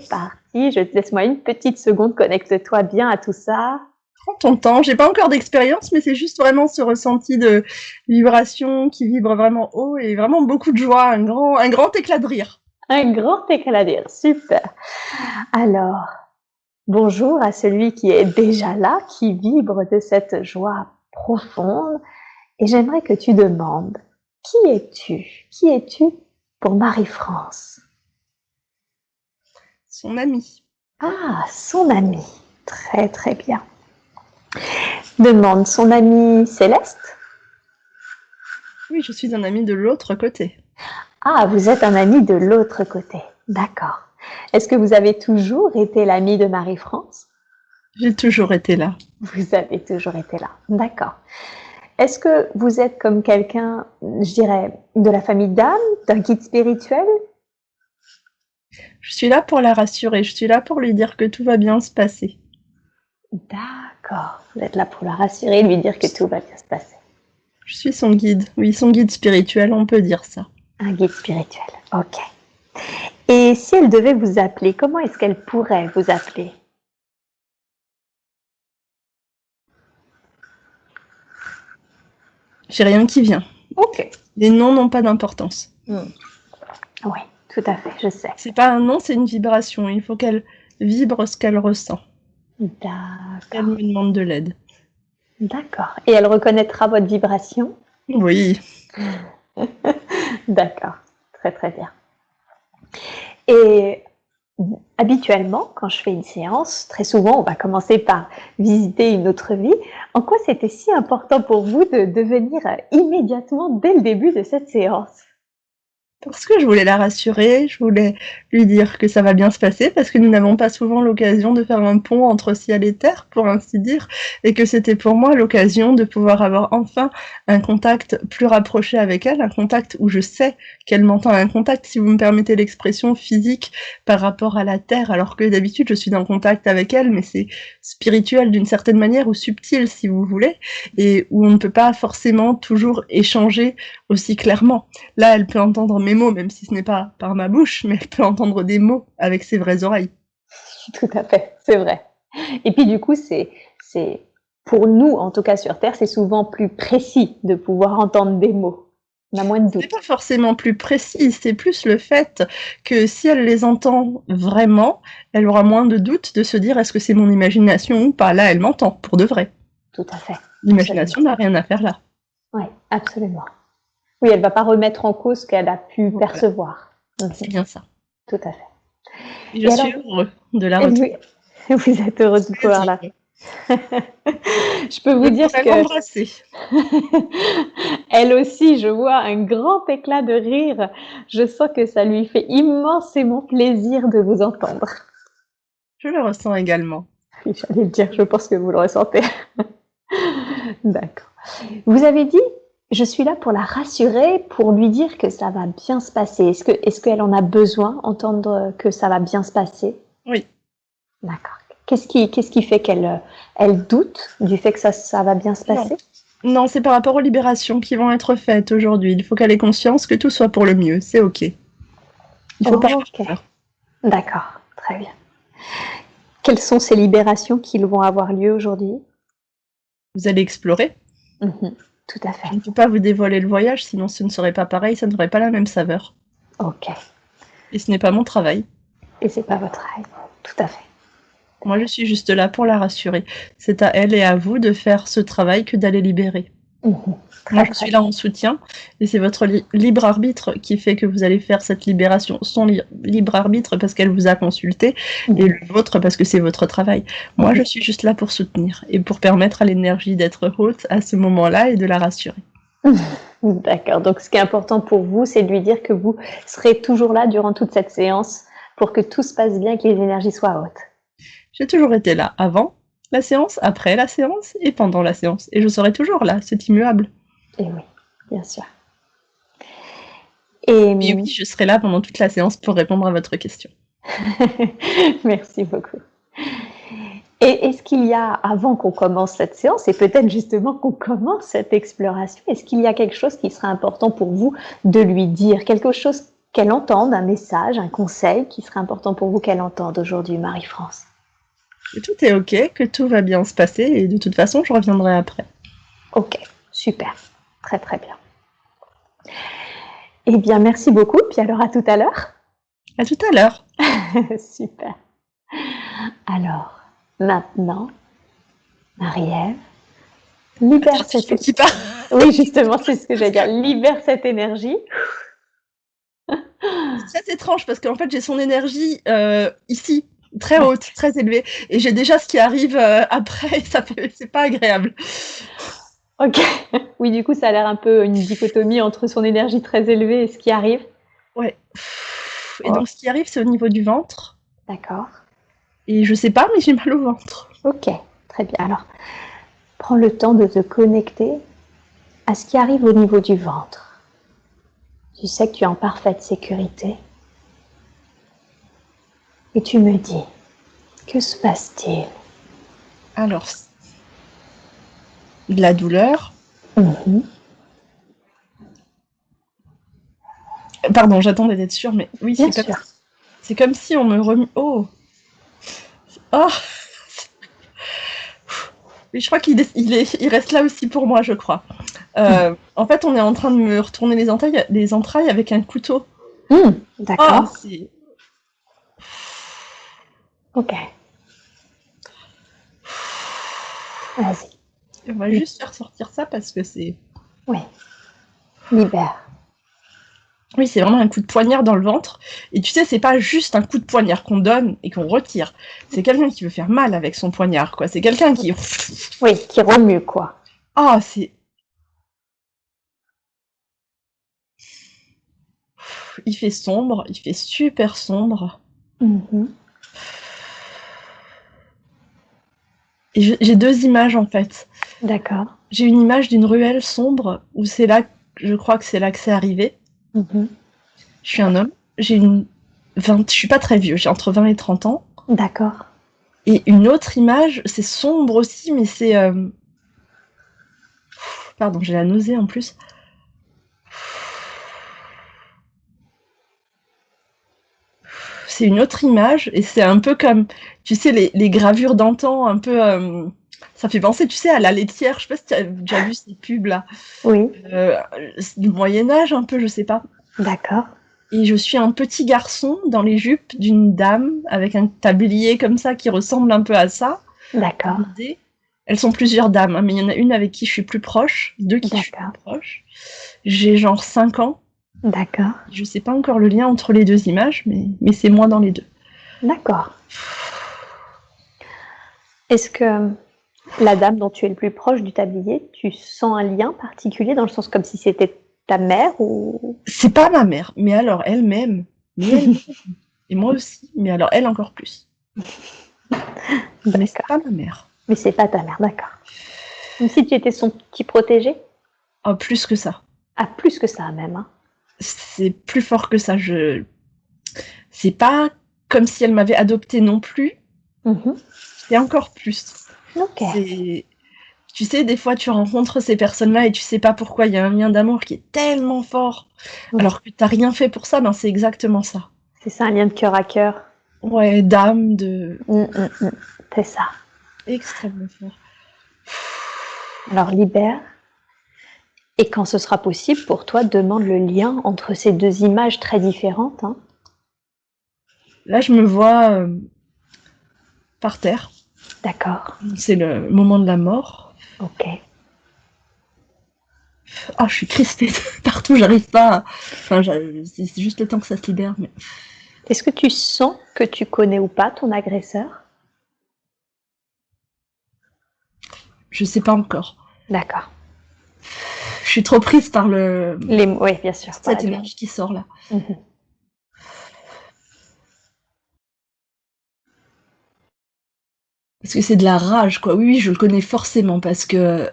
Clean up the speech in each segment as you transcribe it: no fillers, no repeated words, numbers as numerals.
parti. Je te laisse-moi une petite seconde. Connecte-toi bien à tout ça. Prends ton temps. J'ai pas encore d'expérience, mais c'est juste vraiment ce ressenti de vibration qui vibre vraiment haut et vraiment beaucoup de joie, un grand éclat de rire. Un grand éclat de rire. Super. Alors, bonjour à celui qui est déjà là, qui vibre de cette joie profonde. Et j'aimerais que tu demandes, qui es-tu? Qui es-tu pour Marie-France? Son ami. Ah, son ami. Très, très bien. Demande son ami Céleste? Oui, je suis un ami de l'autre côté. Ah, vous êtes un ami de l'autre côté. D'accord. Est-ce que vous avez toujours été l'ami de Marie-France? J'ai toujours été là. Vous avez toujours été là. D'accord. Est-ce que vous êtes comme quelqu'un, je dirais, de la famille d'âme, d'un guide spirituel? Je suis là pour la rassurer, je suis là pour lui dire que tout va bien se passer. D'accord. Vous êtes là pour la rassurer, lui dire que tout va bien se passer. Je suis son guide. Oui, son guide spirituel, on peut dire ça. Un guide spirituel. Ok. Et si elle devait vous appeler, comment est-ce qu'elle pourrait vous appeler? J'ai rien qui vient. Ok. Les noms n'ont pas d'importance. Oui, tout à fait, je sais. C'est pas un nom, c'est une vibration. Il faut qu'elle vibre ce qu'elle ressent. Elle D'accord. me demande de l'aide. D'accord. Et elle reconnaîtra votre vibration? Oui. D'accord. Très très bien. Et habituellement, quand je fais une séance, très souvent, on va commencer par visiter une autre vie. En quoi c'était si important pour vous de venir immédiatement dès le début de cette séance? Parce que je voulais la rassurer, je voulais lui dire que ça va bien se passer, parce que nous n'avons pas souvent l'occasion de faire un pont entre ciel et terre, pour ainsi dire, et que c'était pour moi l'occasion de pouvoir avoir enfin un contact plus rapproché avec elle, un contact où je sais qu'elle m'entend, un contact, si vous me permettez l'expression, physique par rapport à la terre, alors que d'habitude je suis en contact avec elle, mais c'est spirituel d'une certaine manière, ou subtil si vous voulez, et où on ne peut pas forcément toujours échanger aussi clairement. Là, elle peut entendre mes mots, même si ce n'est pas par ma bouche, mais elle peut entendre des mots avec ses vraies oreilles. Tout à fait, c'est vrai. Et puis du coup, c'est pour nous, en tout cas sur Terre, c'est souvent plus précis de pouvoir entendre des mots. On a moins de C'est doutes. pas forcément plus précis, c'est plus le fait que si elle les entend vraiment, elle aura moins de doutes de se dire: «Est-ce que c'est mon imagination ou pas?» Là, elle m'entend, pour de vrai. Tout à fait. L'imagination n'a rien à faire là. Oui, absolument. Oui, elle va pas remettre en cause ce qu'elle a pu Voilà, percevoir. c'est bien ça. Tout à fait. Et je Et suis alors, heureux de la et retrouver. vous êtes heureux de Très pouvoir la... heureux. Je peux vous Je dire pourrais que l'embrasser. elle aussi, je vois un grand éclat de rire. Je sens que ça lui fait immensément plaisir de vous entendre. Je le ressens également. Oui, j'allais le dire, je pense que vous le ressentez. D'accord. Vous avez dit, je suis là pour la rassurer, pour lui dire que ça va bien se passer. Est-ce qu'elle en a besoin, entendre que ça va bien se passer? Oui. D'accord. Qu'est-ce qui fait qu'elle elle doute du fait que ça va bien se passer? Non, c'est par rapport aux libérations qui vont être faites aujourd'hui. Il faut qu'elle ait conscience que tout soit pour le mieux, c'est OK. Il faut pas avoir peur. D'accord, très bien. Quelles sont ces libérations qui vont avoir lieu aujourd'hui? Vous allez explorer. Tout à fait. Je ne peux pas vous dévoiler le voyage, sinon ce ne serait pas pareil, ça n'aurait pas la même saveur. Ok. Et ce n'est pas mon travail. Et c'est pas votre rêve. Tout à fait. Moi, je suis juste là pour la rassurer. C'est à elle et à vous de faire ce travail que d'aller libérer. Moi, je suis là en soutien, et c'est votre libre arbitre qui fait que vous allez faire cette libération. Son libre arbitre parce qu'elle vous a consulté, et le vôtre parce que c'est votre travail. Moi, je suis juste là pour soutenir, et pour permettre à l'énergie d'être haute à ce moment-là et de la rassurer. D'accord. Donc, ce qui est important pour vous, c'est de lui dire que vous serez toujours là durant toute cette séance pour que tout se passe bien et que les énergies soient hautes. J'ai toujours été là avant la séance, après la séance et pendant la séance. Et je serai toujours là, c'est immuable. Et oui, bien sûr. Et oui, je serai là pendant toute la séance pour répondre à votre question. Merci beaucoup. Et est-ce qu'il y a, avant qu'on commence cette séance, et peut-être justement qu'on commence cette exploration, est-ce qu'il y a quelque chose qui serait important pour vous de lui dire, quelque chose qu'elle entende un message, un conseil qui serait important pour vous qu'elle entende aujourd'hui, Marie-France. Que tout est ok, que tout va bien se passer et de toute façon, je reviendrai après. Ok, super, très très bien. Eh bien, merci beaucoup, puis alors à tout à l'heure. À tout à l'heure. Super. Alors, maintenant, Marie-Ève, libère cette... Qui part. Oui, justement, c'est ce que j'allais dire. Libère cette énergie. C'est très étrange parce qu'en fait, j'ai son énergie ici, très haute, très élevée, et j'ai déjà ce qui arrive après, et c'est pas agréable. Ok. Oui, du coup, ça a l'air un peu une dichotomie entre son énergie très élevée et ce qui arrive. Ouais. Et donc, ce qui arrive, c'est au niveau du ventre. D'accord. Et je sais pas, mais j'ai mal au ventre. Ok, très bien. Alors, prends le temps de te connecter à ce qui arrive au niveau du ventre. Tu sais que tu es en parfaite sécurité. Et tu me dis, que se passe-t-il? Alors, de la douleur. Pardon, j'attendais d'être sûre, mais oui, c'est comme si on me remet... Oh. Oui, je crois qu'il il reste là aussi pour moi, je crois. En fait, on est en train de me retourner les entrailles avec un couteau. D'accord. Ok. Vas-y. On va juste faire sortir ça parce que c'est... Oui. Libère. Oui, c'est vraiment un coup de poignard dans le ventre. Et tu sais, c'est pas juste un coup de poignard qu'on donne et qu'on retire. C'est quelqu'un qui veut faire mal avec son poignard, quoi. C'est quelqu'un qui... Oui, qui remue, quoi. Ah, c'est... Il fait sombre, il fait super sombre. Et j'ai deux images, en fait. D'accord. J'ai une image d'une ruelle sombre où c'est là, je crois que c'est là que c'est arrivé. Je suis un homme. Je suis pas très vieux, j'ai entre 20 et 30 ans. D'accord. Et une autre image, c'est sombre aussi, mais c'est... Pardon, j'ai la nausée en plus. C'est une autre image, et c'est un peu comme, tu sais, les gravures d'antan, un peu... ça fait penser, tu sais, à la laitière. Je sais pas si tu as déjà vu ces pubs-là. Oui. Du Moyen-Âge, un peu, je sais pas. D'accord. Et je suis un petit garçon dans les jupes d'une dame avec un tablier comme ça qui ressemble un peu à ça. D'accord. Elles sont plusieurs dames, hein, mais il y en a une avec qui je suis plus proche, deux qui je suis plus proche. J'ai genre 5 ans. D'accord. Je sais pas encore le lien entre les deux images, mais c'est moi dans les deux. D'accord. Est-ce que la dame dont tu es le plus proche du tablier, tu sens un lien particulier dans le sens comme si c'était ta mère ou... C'est pas ma mère, mais alors elle m'aime. Et moi aussi, mais alors elle encore plus. Mais c'est pas ma mère. Mais c'est pas ta mère, d'accord. Comme si tu étais son petit protégé? Ah, plus que ça. Ah, plus que ça même. Hein. C'est plus fort que ça. C'est pas comme si elle m'avait adoptée non plus. C'est encore plus. Ok. Tu sais, des fois, tu rencontres ces personnes-là et tu sais pas pourquoi. Il y a un lien d'amour qui est tellement fort, alors que t'as rien fait pour ça. Ben, c'est exactement ça. C'est ça, un lien de cœur à cœur. Ouais, d'âme, de... C'est ça. Extrêmement fort. Alors, libère. Et quand ce sera possible pour toi, demande le lien entre ces deux images très différentes. Hein. Là, je me vois par terre. D'accord. C'est le moment de la mort. Ok. Ah, je suis crispée partout, j'arrive pas. Enfin, c'est juste le temps que ça se libère. Mais... Est-ce que tu sens que tu connais ou pas ton agresseur? Je sais pas encore. D'accord. Je suis trop prise par le... Oui, bien sûr. Cette énergie qui sort là. Parce que c'est de la rage, quoi. Oui, je le connais forcément, parce que...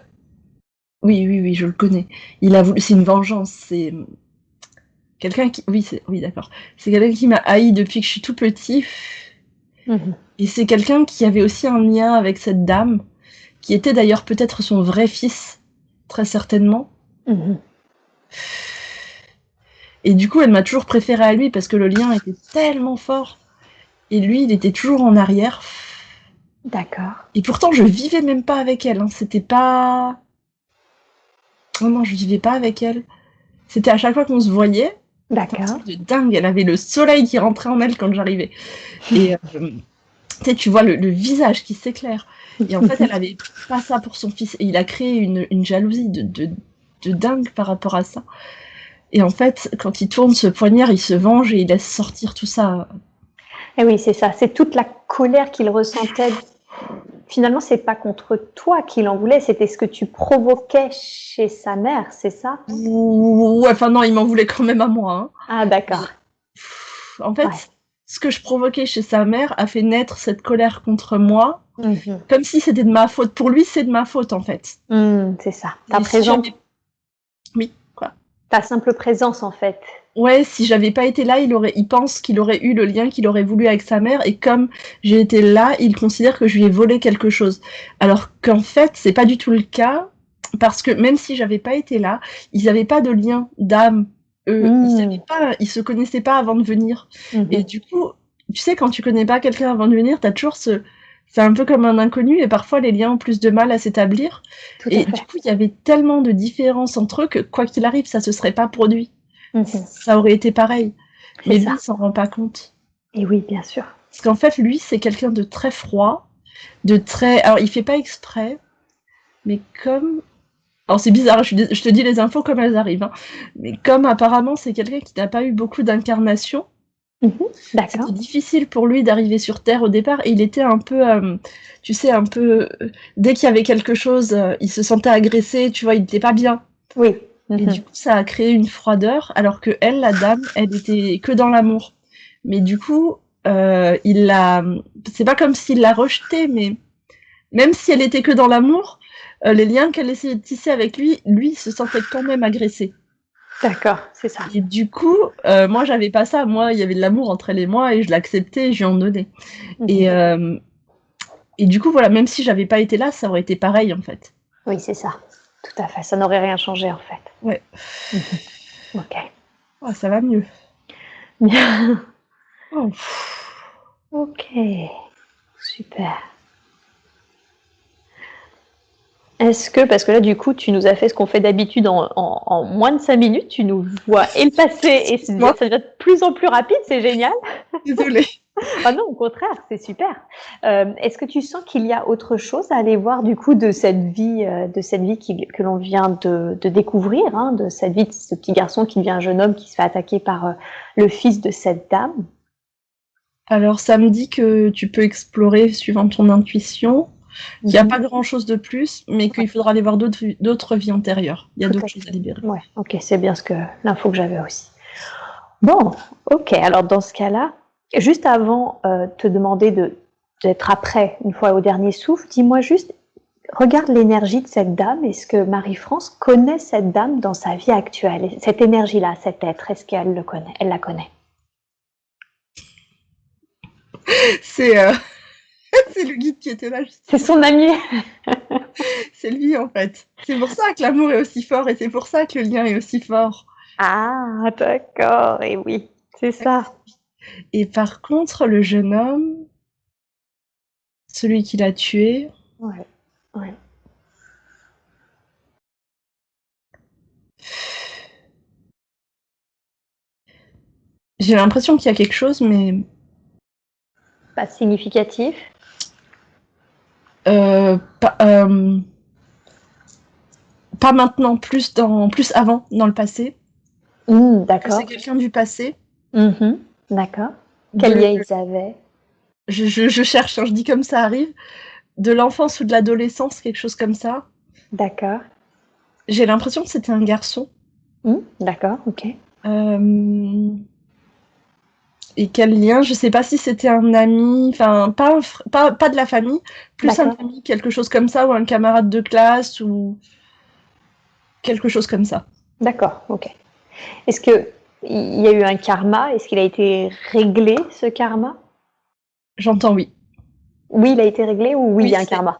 Oui, je le connais. Il a voulu... C'est une vengeance, c'est... Quelqu'un qui... Oui, d'accord. C'est quelqu'un qui m'a haï depuis que je suis tout petit. Et c'est quelqu'un qui avait aussi un lien avec cette dame, qui était d'ailleurs peut-être son vrai fils, très certainement. Et du coup, elle m'a toujours préférée à lui parce que le lien était tellement fort. Et lui, il était toujours en arrière. D'accord. Et pourtant, je vivais même pas avec elle. Hein. C'était pas... Oh non, je vivais pas avec elle. C'était à chaque fois qu'on se voyait. C'était un D'accord. truc de dingue. Elle avait le soleil qui rentrait en elle quand j'arrivais. Et tu vois le visage qui s'éclaire. Et en fait, elle avait pas ça pour son fils. Et il a créé une jalousie de dingue par rapport à ça. Et en fait, quand il tourne ce poignard, il se venge et il laisse sortir tout ça. Et oui, c'est ça. C'est toute la colère qu'il ressentait. Finalement, c'est pas contre toi qu'il en voulait, c'était ce que tu provoquais chez sa mère, c'est ça? Ouais, enfin non, il m'en voulait quand même à moi. Hein. Ah, d'accord. En fait, Ouais. ce que je provoquais chez sa mère a fait naître cette colère contre moi, Mhm. comme si c'était de ma faute. Pour lui, c'est de ma faute, en fait. C'est ça. Ta Et si présence, j'avais... Oui, quoi. ta simple présence, en fait. Ouais, si j'avais pas été là, il pense qu'il aurait eu le lien qu'il aurait voulu avec sa mère, et comme j'ai été là, il considère que je lui ai volé quelque chose. Alors qu'en fait, c'est pas du tout le cas, parce que même si j'avais pas été là, ils avaient pas de lien d'âme. Ils savaient pas, ils se connaissaient pas avant de venir. Et du coup, tu sais, quand tu connais pas quelqu'un avant de venir, t'as toujours c'est un peu comme un inconnu, et parfois les liens ont plus de mal à s'établir. Tout à Et fait. du coup, il y avait tellement de différences entre eux que quoi qu'il arrive, ça se serait pas produit. Mhm. Ça aurait été pareil. C'est Mais ça. lui, il s'en rend pas compte. Et oui, bien sûr. Parce qu'en fait, lui, c'est quelqu'un de très froid, de très... Alors, il fait pas exprès, mais comme... Alors, c'est bizarre, je te dis les infos comme elles arrivent. Hein. Mais comme apparemment, c'est quelqu'un qui n'a pas eu beaucoup d'incarnation, D'accord. c'était difficile pour lui d'arriver sur Terre au départ, et il était un peu... tu sais, un peu... dès qu'il y avait quelque chose, il se sentait agressé, tu vois, il n'était pas bien. Oui. Et du coup, ça a créé une froideur, alors que elle, la dame, elle était que dans l'amour. Mais du coup, il l'a... C'est pas comme s'il l'a rejetée, mais même si elle était que dans l'amour, les liens qu'elle essayait de tisser avec lui, lui, il se sentait quand même agressé. D'accord, c'est ça. Et du coup, moi, j'avais pas ça. Moi, il y avait de l'amour entre elle et moi, et je l'acceptais, et je lui en donnais. Et du coup, voilà, même si j'avais pas été là, ça aurait été pareil, en fait. Oui, c'est ça. Tout à fait. Ça n'aurait rien changé, en fait. Ouais. Ok. Oh, ça va mieux. Bien. Oh. Ok. Super. Est-ce que, parce que là, du coup, tu nous as fait ce qu'on fait d'habitude en moins de 5 minutes, tu nous vois et le passé, et ça devient de plus en plus rapide, c'est génial. Désolée. Ah non, au contraire, c'est super. Est-ce que tu sens qu'il y a autre chose à aller voir, du coup, de cette vie que l'on vient de découvrir, hein, de cette vie de ce petit garçon qui devient un jeune homme qui se fait attaquer par le fils de cette dame? Alors, ça me dit que tu peux explorer suivant ton intuition. Il n'y a pas grand-chose de plus, mais qu'il faudra aller voir d'autres vies antérieures. Il y a d'autres choses à libérer. Ouais, ok, c'est bien l'info que j'avais aussi. Bon, ok, alors dans ce cas-là, juste avant te demander d'être après, une fois au dernier souffle, dis-moi juste, regarde l'énergie de cette dame. Est-ce que Marie-France connaît cette dame dans sa vie actuelle? Cette énergie-là, cet être, est-ce qu'elle le connaît? Elle la connaît? C'est le guide qui était là. C'est son ami. C'est lui, en fait. C'est pour ça que l'amour est aussi fort, et c'est pour ça que le lien est aussi fort. Ah, d'accord, et oui, c'est ça. Et par contre, le jeune homme, celui qui l'a tué... Ouais, ouais. J'ai l'impression qu'il y a quelque chose, mais... Pas significatif. Pas maintenant, plus avant, dans le passé. D'accord. C'est quelqu'un du passé. D'accord. Quel lien ils avaient? Je cherche, hein, je dis comme ça arrive. De l'enfance ou de l'adolescence, quelque chose comme ça. D'accord. J'ai l'impression que c'était un garçon. D'accord, ok. Et quel lien? Je sais pas si c'était un ami, enfin pas de la famille, plus un ami, quelque chose comme ça, ou un camarade de classe, ou quelque chose comme ça. D'accord, ok. Est-ce qu'il y a eu un karma? Est-ce qu'il a été réglé, ce karma? J'entends oui. Oui, il a été réglé ou oui, il y a un karma?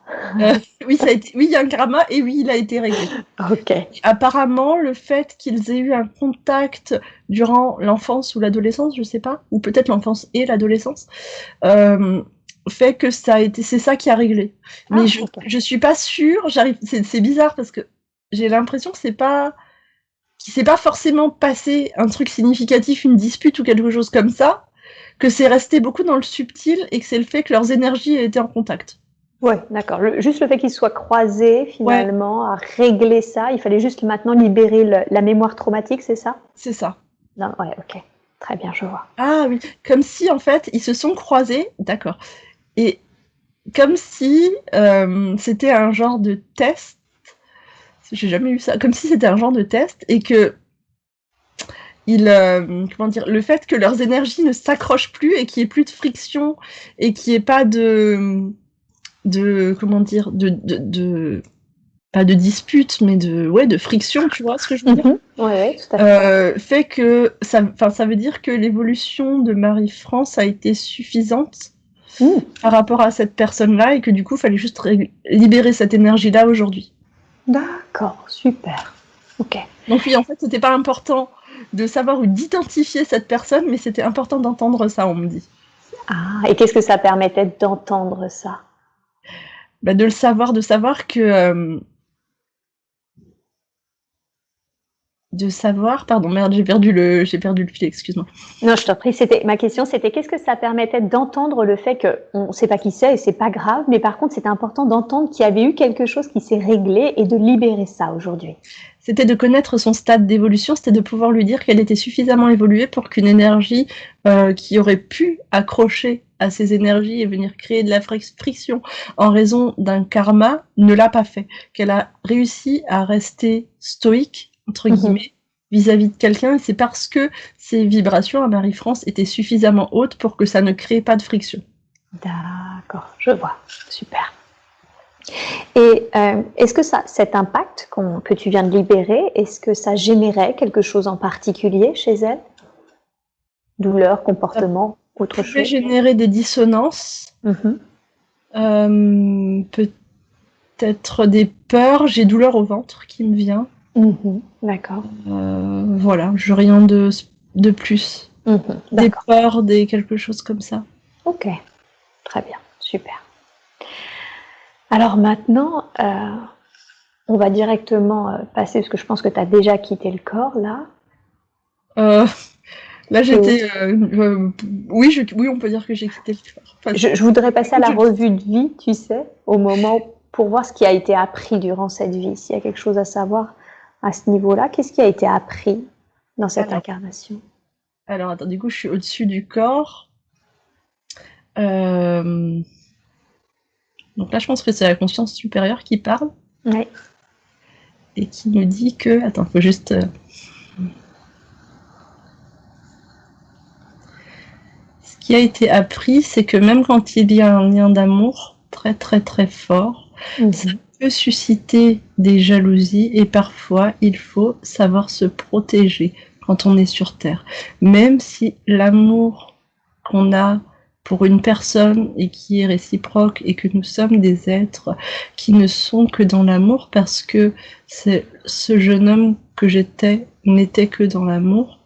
Oui, il y a un karma et oui, il a été réglé. Ok. Apparemment, le fait qu'ils aient eu un contact durant l'enfance ou l'adolescence, je sais pas, ou peut-être l'enfance et l'adolescence, fait que c'est ça qui a réglé. Mais Ok. je suis pas sûre, c'est bizarre parce que j'ai l'impression que qu'il s'est pas forcément passé un truc significatif, une dispute ou quelque chose comme ça, que c'est resté beaucoup dans le subtil et que c'est le fait que leurs énergies aient été en contact. Ouais, d'accord. Juste le fait qu'ils soient croisés, Ouais, finalement, a réglé ça. Il fallait juste maintenant libérer la mémoire traumatique, c'est ça? c'est ça. Non, ouais, ok. Très bien, je vois. Ah oui, comme si en fait ils se sont croisés, d'accord. Et comme si c'était un genre de test, j'ai jamais eu ça, comme si c'était un genre de test et que comment dire, le fait que leurs énergies ne s'accrochent plus et qu'il n'y ait plus de friction et qu'il n'y ait pas comment dire, pas de dispute, mais de friction, tu vois ce que je veux dire? Ouais, tout à fait. Fait que ça veut dire que l'évolution de Marie-France a été suffisante Mmh. par rapport à cette personne-là et que du coup, il fallait juste libérer cette énergie-là aujourd'hui. D'accord, super. Ok. Donc oui, en fait, c'était pas important de savoir ou d'identifier cette personne, mais c'était important d'entendre ça, on me dit. Ah, et qu'est-ce que ça permettait d'entendre ça? Bah, de savoir que pardon, merde, j'ai perdu le fil, excuse-moi. Non, je t'en prie. Ma question, c'était qu'est-ce que ça permettait d'entendre le fait qu'on ne sait pas qui c'est et c'est pas grave, mais par contre, c'était important d'entendre qu'il y avait eu quelque chose qui s'est réglé et de libérer ça aujourd'hui. C'était de connaître son stade d'évolution, c'était de pouvoir lui dire qu'elle était suffisamment évoluée pour qu'une énergie qui aurait pu accrocher à ces énergies et venir créer de la friction en raison d'un karma ne l'a pas fait, qu'elle a réussi à rester stoïque, entre guillemets, vis-à-vis de quelqu'un, et c'est parce que ses vibrations à Marie-France étaient suffisamment hautes pour que ça ne crée pas de friction. D'accord, je vois. Super. Et est-ce que cet impact que tu viens de libérer, est-ce que ça générait quelque chose en particulier chez elle? Douleur, Ça comportement, autre pouvait chose? générer des dissonances, peut-être des peurs, j'ai douleur au ventre qui me vient. D'accord. Voilà, je rien de plus. Des D'accord. peurs, quelque chose comme ça. Ok. Très bien. Super. Alors maintenant, on va directement passer, parce que je pense que tu as déjà quitté le corps là. Là, j'étais. Oui, oui, on peut dire que j'ai quitté le corps. Enfin, Je voudrais passer à la revue de vie, tu sais, au moment pour voir ce qui a été appris durant cette vie. S'il y a quelque chose à savoir à ce niveau-là, qu'est-ce qui a été appris dans cette incarnation? Alors, attends, du coup, je suis au-dessus du corps. Donc là, je pense que c'est la conscience supérieure qui parle. Oui. Et qui nous dit que. Attends, faut juste. Ce qui a été appris, c'est que même quand il y a un lien d'amour très très très fort, ça peut susciter des jalousies et parfois il faut savoir se protéger quand on est sur Terre. Même si l'amour qu'on a pour une personne et qui est réciproque et que nous sommes des êtres qui ne sont que dans l'amour parce que ce jeune homme que j'étais n'était que dans l'amour,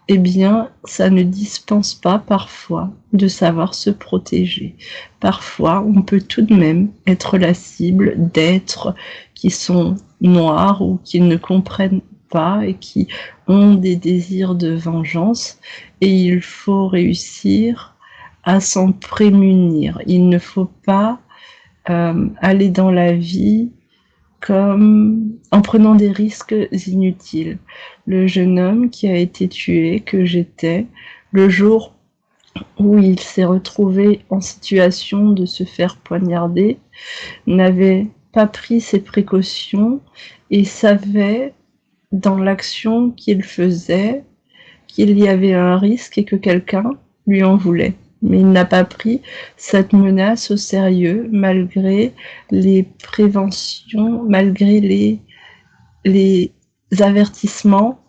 eh bien, ça ne dispense pas parfois de savoir se protéger. Parfois, on peut tout de même être la cible d'êtres qui sont noirs ou qui ne comprennent pas et qui ont des désirs de vengeance, et il faut réussir à s'en prémunir. Il ne faut pas aller dans la vie comme en prenant des risques inutiles. Le jeune homme qui a été tué, que j'étais, le jour où il s'est retrouvé en situation de se faire poignarder, n'avait pas pris ses précautions et savait, dans l'action qu'il faisait, qu'il y avait un risque et que quelqu'un lui en voulait. Mais il n'a pas pris cette menace au sérieux, malgré les préventions, malgré les avertissements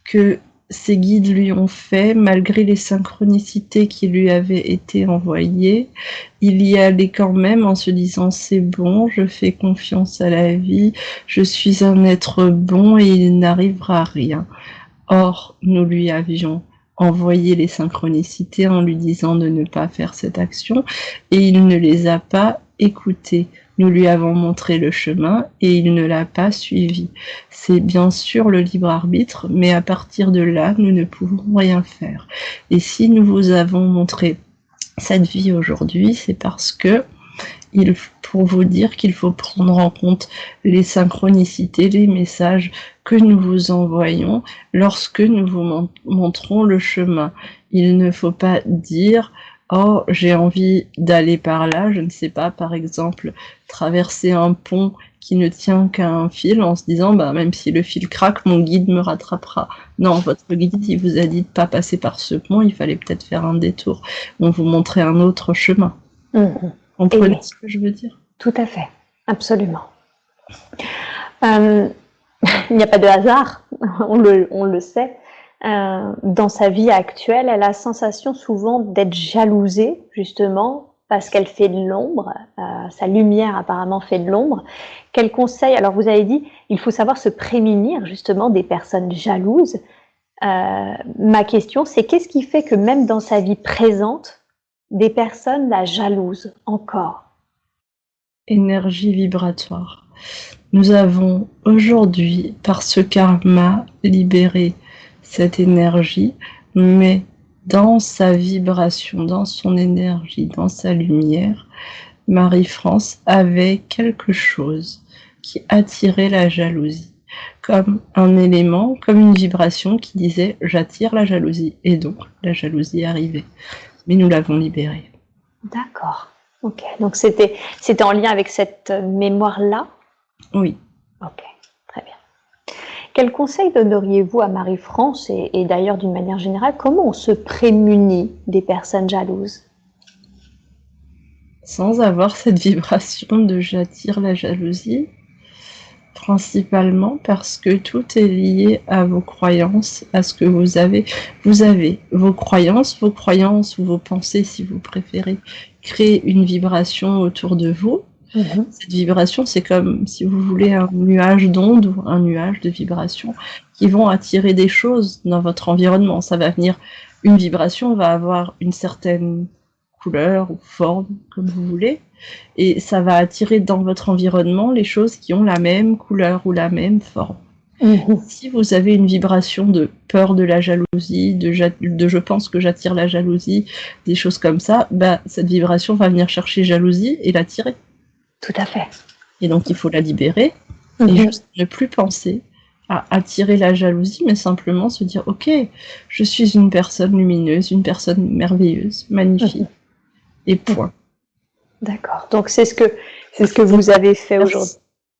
que ses guides lui ont fait, malgré les synchronicités qui lui avaient été envoyées. Il y allait quand même en se disant c'est bon, je fais confiance à la vie, je suis un être bon et il n'arrivera rien. Or, nous lui avions envoyé les synchronicités en lui disant de ne pas faire cette action et il ne les a pas écoutées. Nous lui avons montré le chemin et il ne l'a pas suivi. C'est bien sûr le libre arbitre, mais à partir de là, nous ne pouvons rien faire. Et si nous vous avons montré cette vie aujourd'hui, c'est parce que pour vous dire qu'il faut prendre en compte les synchronicités, les messages que nous vous envoyons lorsque nous vous montrons le chemin. Il ne faut pas dire « Oh, j'ai envie d'aller par là », je ne sais pas, par exemple, traverser un pont qui ne tient qu'à un fil en se disant bah, « Même si le fil craque, mon guide me rattrapera ». Non, votre guide, il vous a dit de ne pas passer par ce pont, il fallait peut-être faire un détour. On vous montrait un autre chemin. Comprenez ce que je veux dire? Tout à fait, absolument. Il n'y a pas de hasard, on le sait. Dans sa vie actuelle, elle a la sensation souvent d'être jalousée, justement, parce qu'elle fait de l'ombre. Sa lumière, apparemment, fait de l'ombre. Quel conseil? Alors, vous avez dit, il faut savoir se prémunir, justement, des personnes jalouses. Ma question, c'est qu'est-ce qui fait que même dans sa vie présente, des personnes la jalousent encore? Énergie vibratoire. Nous avons aujourd'hui, par ce karma, libéré cette énergie, mais dans sa vibration, dans son énergie, dans sa lumière, Marie-France avait quelque chose qui attirait la jalousie, comme un élément, comme une vibration qui disait « j'attire la jalousie », et donc la jalousie arrivait. Mais nous l'avons libérée. D'accord. Ok. Donc c'était en lien avec cette mémoire-là? Oui. Ok. Très bien. Quel conseil donneriez-vous à Marie-France et d'ailleurs d'une manière générale, comment on se prémunit des personnes jalouses? Sans avoir cette vibration de j'attire la jalousie, principalement parce que tout est lié à vos croyances, à ce que vous avez. Vous avez vos croyances ou vos pensées, si vous préférez, créer une vibration autour de vous. Cette vibration, c'est comme, si vous voulez, un nuage d'ondes ou un nuage de vibrations qui vont attirer des choses dans votre environnement. Ça va venir, une vibration va avoir une certaine couleur ou forme, comme vous voulez, et ça va attirer dans votre environnement les choses qui ont la même couleur ou la même forme. Si vous avez une vibration de peur de la jalousie, de je pense que j'attire la jalousie, des choses comme ça, bah, cette vibration va venir chercher jalousie et l'attirer. Tout à fait. Et donc il faut la libérer et juste ne plus penser à attirer la jalousie, mais simplement se dire ok, je suis une personne lumineuse, une personne merveilleuse, magnifique, et point. D'accord. Donc c'est ce que vous avez fait aujourd'hui.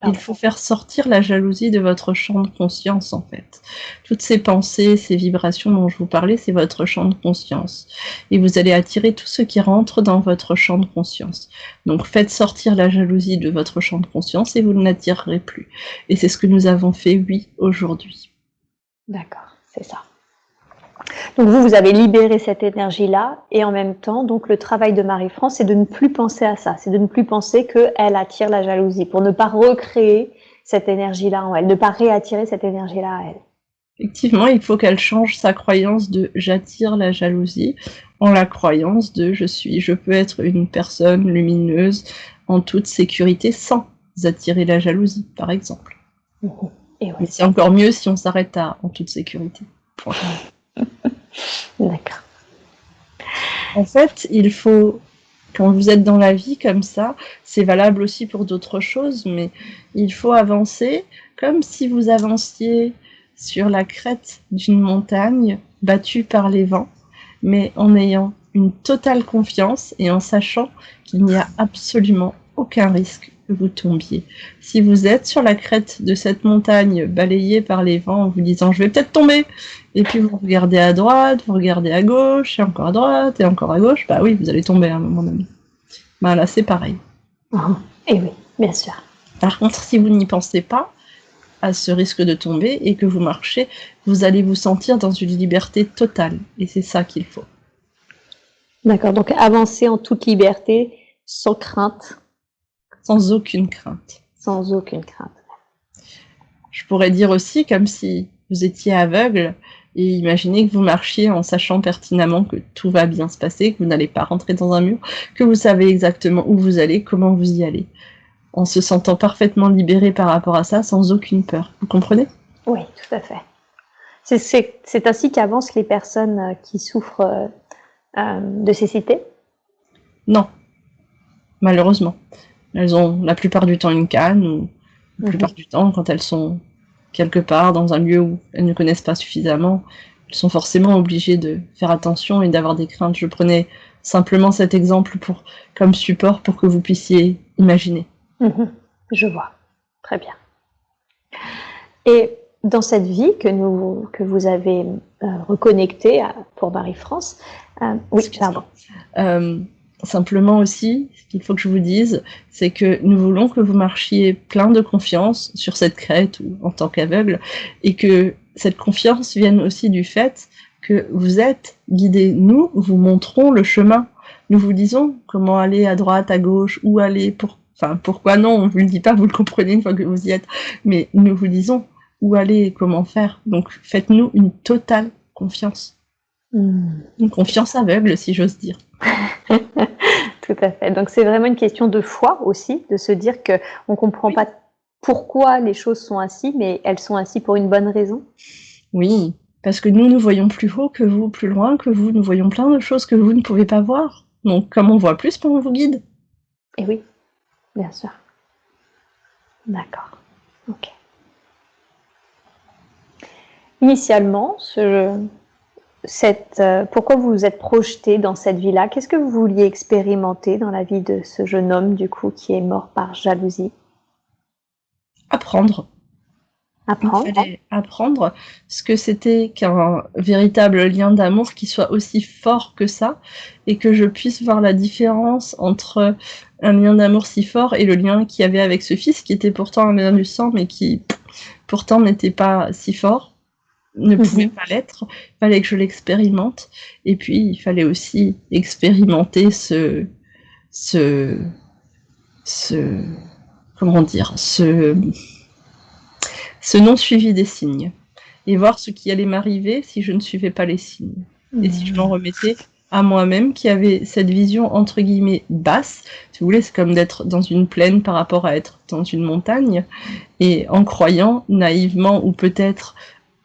Il faut faire sortir la jalousie de votre champ de conscience, en fait. Toutes ces pensées, ces vibrations dont je vous parlais, c'est votre champ de conscience. Et vous allez attirer tout ce qui rentre dans votre champ de conscience. Donc faites sortir la jalousie de votre champ de conscience et vous ne l'attirerez plus. Et c'est ce que nous avons fait, oui, aujourd'hui. D'accord, c'est ça. Donc vous avez libéré cette énergie-là, et en même temps, donc le travail de Marie-France, c'est de ne plus penser à ça, c'est de ne plus penser qu'elle attire la jalousie, pour ne pas recréer cette énergie-là en elle, ne pas réattirer cette énergie-là à elle. Effectivement, il faut qu'elle change sa croyance de « j'attire la jalousie » en la croyance de « je peux être une personne lumineuse en toute sécurité sans attirer la jalousie », par exemple. Et ouais. Mais c'est encore mieux si on s'arrête à « en toute sécurité ». D'accord. En fait, il faut, quand vous êtes dans la vie comme ça, c'est valable aussi pour d'autres choses, mais il faut avancer comme si vous avanciez sur la crête d'une montagne battue par les vents, mais en ayant une totale confiance et en sachant qu'il n'y a absolument aucun risque que vous tombiez. Si vous êtes sur la crête de cette montagne balayée par les vents en vous disant « je vais peut-être tomber », et puis vous regardez à droite, vous regardez à gauche, et encore à droite, et encore à gauche, bah oui, vous allez tomber à un moment donné. Bah là, c'est pareil. Et oui, bien sûr. Par contre, si vous n'y pensez pas, à ce risque de tomber et que vous marchez, vous allez vous sentir dans une liberté totale. Et c'est ça qu'il faut. D'accord, donc avancer en toute liberté, sans crainte. Sans aucune crainte. Sans aucune crainte. Je pourrais dire aussi comme si vous étiez aveugle et imaginez que vous marchiez en sachant pertinemment que tout va bien se passer, que vous n'allez pas rentrer dans un mur, que vous savez exactement où vous allez, comment vous y allez, en se sentant parfaitement libéré par rapport à ça, sans aucune peur. Vous comprenez? Oui, tout à fait. C'est ainsi qu'avancent les personnes qui souffrent de cécité? Non, malheureusement. Elles ont la plupart du temps une canne, ou la plupart du temps, quand elles sont quelque part dans un lieu où elles ne connaissent pas suffisamment, elles sont forcément obligées de faire attention et d'avoir des craintes. Je prenais simplement cet exemple comme support pour que vous puissiez imaginer. Je vois. Très bien. Et dans cette vie que vous avez reconnectée pour Marie-France, oui, pardon. Simplement aussi, ce qu'il faut que je vous dise, c'est que nous voulons que vous marchiez plein de confiance sur cette crête ou en tant qu'aveugle, et que cette confiance vienne aussi du fait que vous êtes guidés. Nous vous montrons le chemin. Nous vous disons comment aller à droite, à gauche, où aller, pourquoi non, on ne vous le dit pas, vous le comprenez une fois que vous y êtes, mais nous vous disons où aller et comment faire. Donc faites-nous une totale confiance. Une confiance aveugle, si j'ose dire. Tout à fait. Donc c'est vraiment une question de foi aussi, de se dire qu'on ne comprend pas pourquoi les choses sont ainsi, mais elles sont ainsi pour une bonne raison. Oui, parce que nous voyons plus haut que vous, plus loin que vous, nous voyons plein de choses que vous ne pouvez pas voir. Donc comme on voit plus, on vous guide. Et oui, bien sûr. D'accord. Ok. Initialement, pourquoi vous vous êtes projeté dans cette vie-là? Qu'est-ce que vous vouliez expérimenter dans la vie de ce jeune homme, du coup, qui est mort par jalousie? Apprendre. Apprendre. Il fallait apprendre ce que c'était qu'un véritable lien d'amour qui soit aussi fort que ça, et que je puisse voir la différence entre un lien d'amour si fort et le lien qu'il y avait avec ce fils, qui était pourtant un lien du sang, mais qui pourtant n'était pas si fort, ne pouvait pas l'être. Il fallait que je l'expérimente, et puis il fallait aussi expérimenter ce non-suivi des signes, et voir ce qui allait m'arriver si je ne suivais pas les signes. Et si je m'en remettais à moi-même, qui avait cette vision entre guillemets basse, si vous voulez, c'est comme d'être dans une plaine par rapport à être dans une montagne, et en croyant naïvement, ou peut-être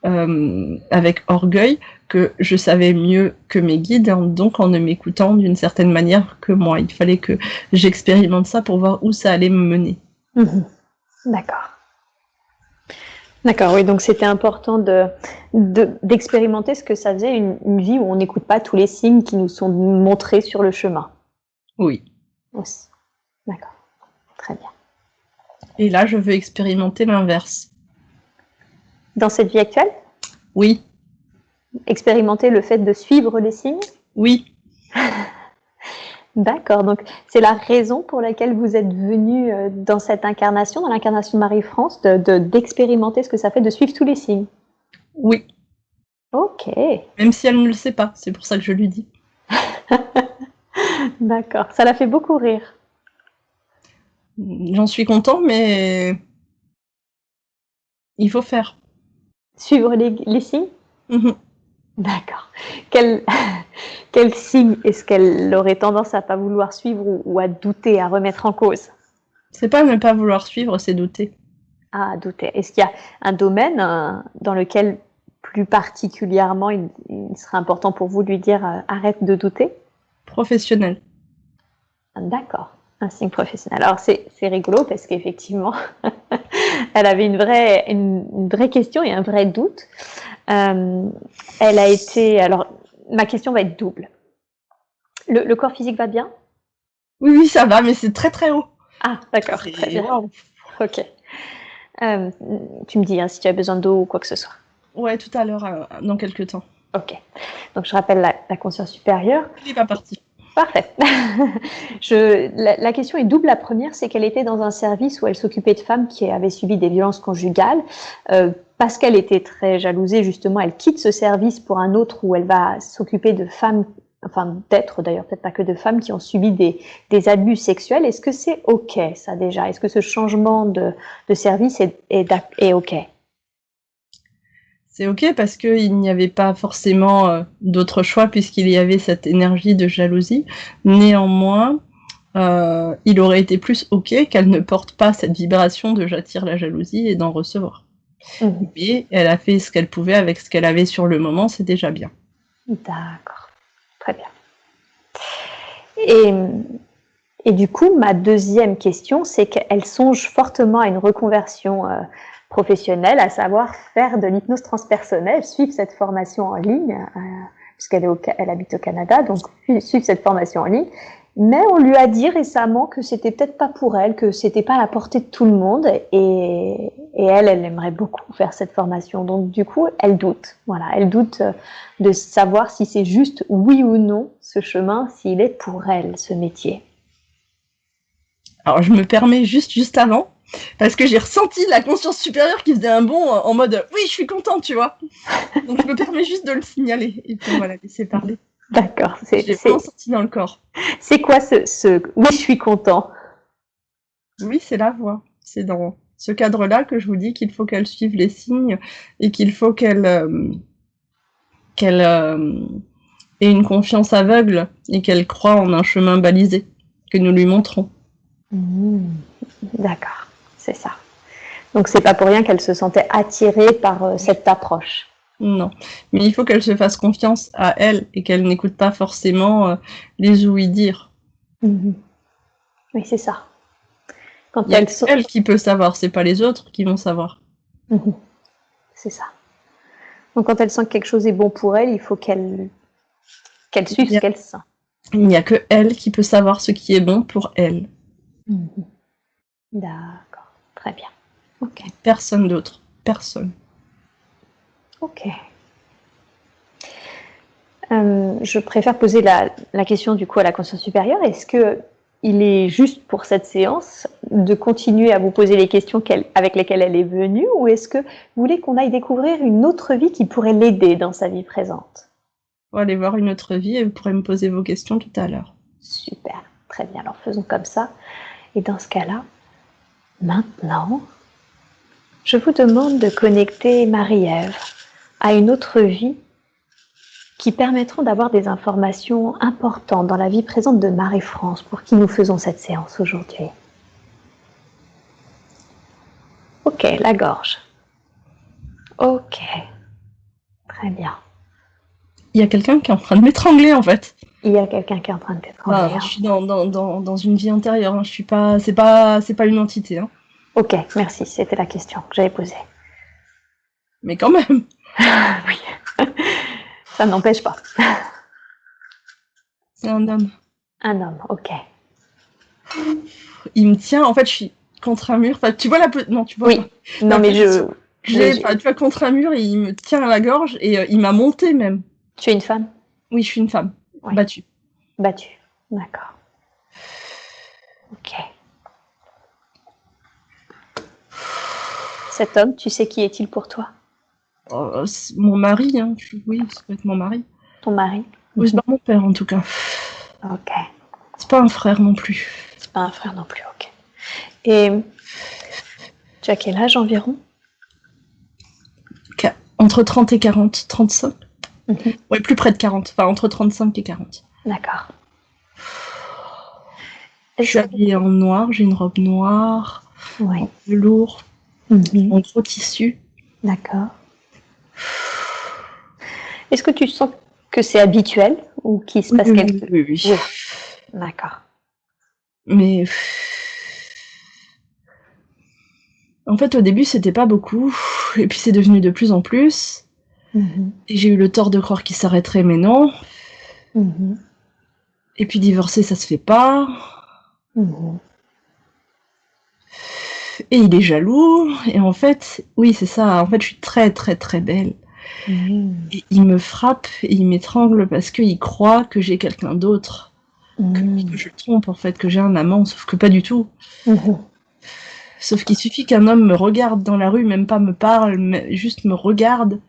avec orgueil, que je savais mieux que mes guides, donc en ne m'écoutant d'une certaine manière que moi. Il fallait que j'expérimente ça pour voir où ça allait me mener. D'accord. D'accord, oui, donc c'était important d'expérimenter ce que ça faisait une vie où on n'écoute pas tous les signes qui nous sont montrés sur le chemin. Oui. Aussi. D'accord, très bien. Et là, je veux expérimenter l'inverse. Dans cette vie actuelle? Oui. Expérimenter le fait de suivre les signes? Oui. D'accord, donc c'est la raison pour laquelle vous êtes venu dans cette incarnation, dans l'incarnation de Marie-France, d'expérimenter ce que ça fait de suivre tous les signes? Oui. Ok. Même si elle ne le sait pas, c'est pour ça que je lui dis. D'accord, ça l'a fait beaucoup rire. J'en suis content, mais il faut faire. Suivre les signes? D'accord. Quel signe est-ce qu'elle aurait tendance à pas vouloir suivre ou à douter, à remettre en cause? C'est pas ne pas vouloir suivre, c'est douter. Ah, douter. Est-ce qu'il y a un domaine dans lequel plus particulièrement il serait important pour vous de lui dire arrête de douter? Professionnel. D'accord, un signe professionnel. Alors c'est rigolo parce qu'effectivement, elle avait une vraie question et un vrai doute. Elle a été... Alors, ma question va être double. Le corps physique va bien? Oui, ça va, mais c'est très très haut. Ah, d'accord, très bien. Wow. Ok. Tu me dis si tu as besoin d'eau ou quoi que ce soit. Ouais, tout à l'heure, dans quelques temps. Ok. Donc, je rappelle la conscience supérieure. Il n'est pas parti. Parfait. La question est double. La première, c'est qu'elle était dans un service où elle s'occupait de femmes qui avaient subi des violences conjugales. Parce qu'elle était très jalousée, justement, elle quitte ce service pour un autre où elle va s'occuper de femmes, enfin d'êtres d'ailleurs, peut-être pas que de femmes qui ont subi des abus sexuels. Est-ce que c'est OK, ça déjà? Est-ce que ce changement de service est OK? C'est OK parce qu'il n'y avait pas forcément d'autre choix puisqu'il y avait cette énergie de jalousie. Néanmoins, il aurait été plus OK qu'elle ne porte pas cette vibration de j'attire la jalousie et d'en recevoir. Mais elle a fait ce qu'elle pouvait avec ce qu'elle avait sur le moment, c'est déjà bien. D'accord, très bien. Et du coup, ma deuxième question, c'est qu'elle songe fortement à une reconversion professionnelle, à savoir faire de l'hypnose transpersonnelle, suivre cette formation en ligne, puisqu'elle habite au Canada, donc suivre cette formation en ligne. Mais on lui a dit récemment que c'était peut-être pas pour elle, que c'était pas à la portée de tout le monde, et elle aimerait beaucoup faire cette formation. Donc du coup, elle doute. Voilà, elle doute de savoir si c'est juste oui ou non ce chemin, s'il est pour elle ce métier. Alors je me permets juste avant, parce que j'ai ressenti la conscience supérieure qui faisait un bond en mode oui, je suis contente, tu vois. Donc je me permets juste de le signaler et puis voilà, laisser parler. D'accord. J'ai vraiment senti dans le corps. C'est quoi ce oui, je suis content? Oui, c'est la voix. C'est dans ce cadre-là que je vous dis qu'il faut qu'elle suive les signes et qu'il faut qu'elle ait une confiance aveugle et qu'elle croie en un chemin balisé que nous lui montrons. D'accord, c'est ça. Donc c'est pas pour rien qu'elle se sentait attirée par cette approche. Non, mais il faut qu'elle se fasse confiance à elle et qu'elle n'écoute pas forcément les ouï-dire. Oui, c'est ça. Quand il y a elle qui peut savoir, c'est pas les autres qui vont savoir. C'est ça. Donc quand elle sent que quelque chose est bon pour elle, il faut qu'elle suive ce qu'elle sent. Il n'y a que elle qui peut savoir ce qui est bon pour elle. D'accord, très bien. Ok. Personne d'autre, personne. Ok. Je préfère poser la question du coup à la conscience supérieure. Est-ce que il est juste pour cette séance de continuer à vous poser les questions avec lesquelles elle est venue, ou est-ce que vous voulez qu'on aille découvrir une autre vie qui pourrait l'aider dans sa vie présente? On va aller voir une autre vie et vous pourrez me poser vos questions tout à l'heure. Super, très bien. Alors faisons comme ça. Et dans ce cas-là, maintenant, je vous demande de connecter Marie-Ève à une autre vie qui permettront d'avoir des informations importantes dans la vie présente de Marie-France, pour qui nous faisons cette séance aujourd'hui. Ok, la gorge. Ok, très bien. Il y a quelqu'un qui est en train de m'étrangler en fait. Il y a quelqu'un qui est en train de t'étrangler. Je suis dans une vie intérieure, hein. Je suis pas, c'est pas une entité. Hein. Ok, merci, c'était la question que j'avais posée. Mais quand même. Oui. Ça n'empêche pas. C'est un homme. Un homme, ok. Il me tient, en fait, je suis contre un mur. Enfin, tu vois non, tu vois. Oui. Non, mais tu vois, contre un mur, et il me tient à la gorge et il m'a monté même. Tu es une femme? Oui, je suis une femme. Ouais. Battue. Battue, d'accord. Ok. Cet homme, tu sais qui est-il pour toi? Mon mari, hein. Oui, ça peut être mon mari. Ton mari? Oui, c'est pas mon père en tout cas. Ok. C'est pas un frère non plus. C'est pas un frère non plus, ok. Et tu as quel âge environ? Entre 30 et 40, 35. Ouais, plus près de 40, enfin entre 35 et 40. D'accord. Je suis habillée en noir, j'ai une robe noire, en velours, en gros tissu. D'accord. Est-ce que tu sens que c'est habituel ou qu'il se passe quelque chose? Oui. D'accord. Mais en fait, au début, c'était pas beaucoup, et puis c'est devenu de plus en plus. Et j'ai eu le tort de croire qu'il s'arrêterait, mais non. Et puis divorcer, ça se fait pas. Et il est jaloux, et en fait, oui, c'est ça, en fait, je suis très, très, très belle. Et il me frappe, et il m'étrangle parce qu'il croit que j'ai quelqu'un d'autre. que je le trompe, en fait, que j'ai un amant, sauf que pas du tout. Mhm. Sauf qu'il suffit qu'un homme me regarde dans la rue, même pas me parle, mais juste me regarde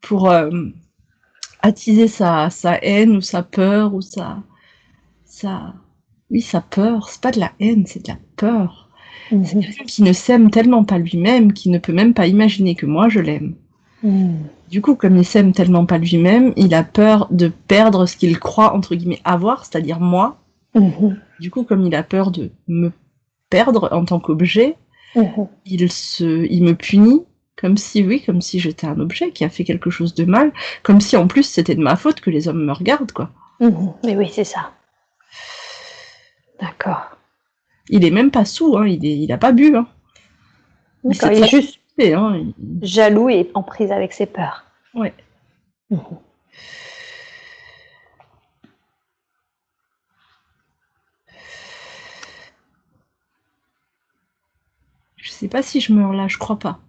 pour attiser sa haine ou sa peur ou oui, sa peur. C'est pas de la haine, c'est de la peur. C'est Mhm. quelqu'un qui ne s'aime tellement pas lui-même, qui ne peut même pas imaginer que moi je l'aime. Mhm. Du coup, comme il s'aime tellement pas lui-même, il a peur de perdre ce qu'il croit, entre guillemets, avoir, c'est-à-dire moi. Mhm. Du coup, comme il a peur de me perdre en tant qu'objet, Mhm. il me punit comme si j'étais un objet qui a fait quelque chose de mal, comme si en plus c'était de ma faute que les hommes me regardent, quoi. Mhm. Mais oui, c'est ça. D'accord. Il est même pas saoul, hein, il a pas bu, hein. Il D'accord. sait Il est très juste bien, hein. jaloux et en prise avec ses peurs. Ouais. Mhm. Je sais pas si je meurs là, je crois pas.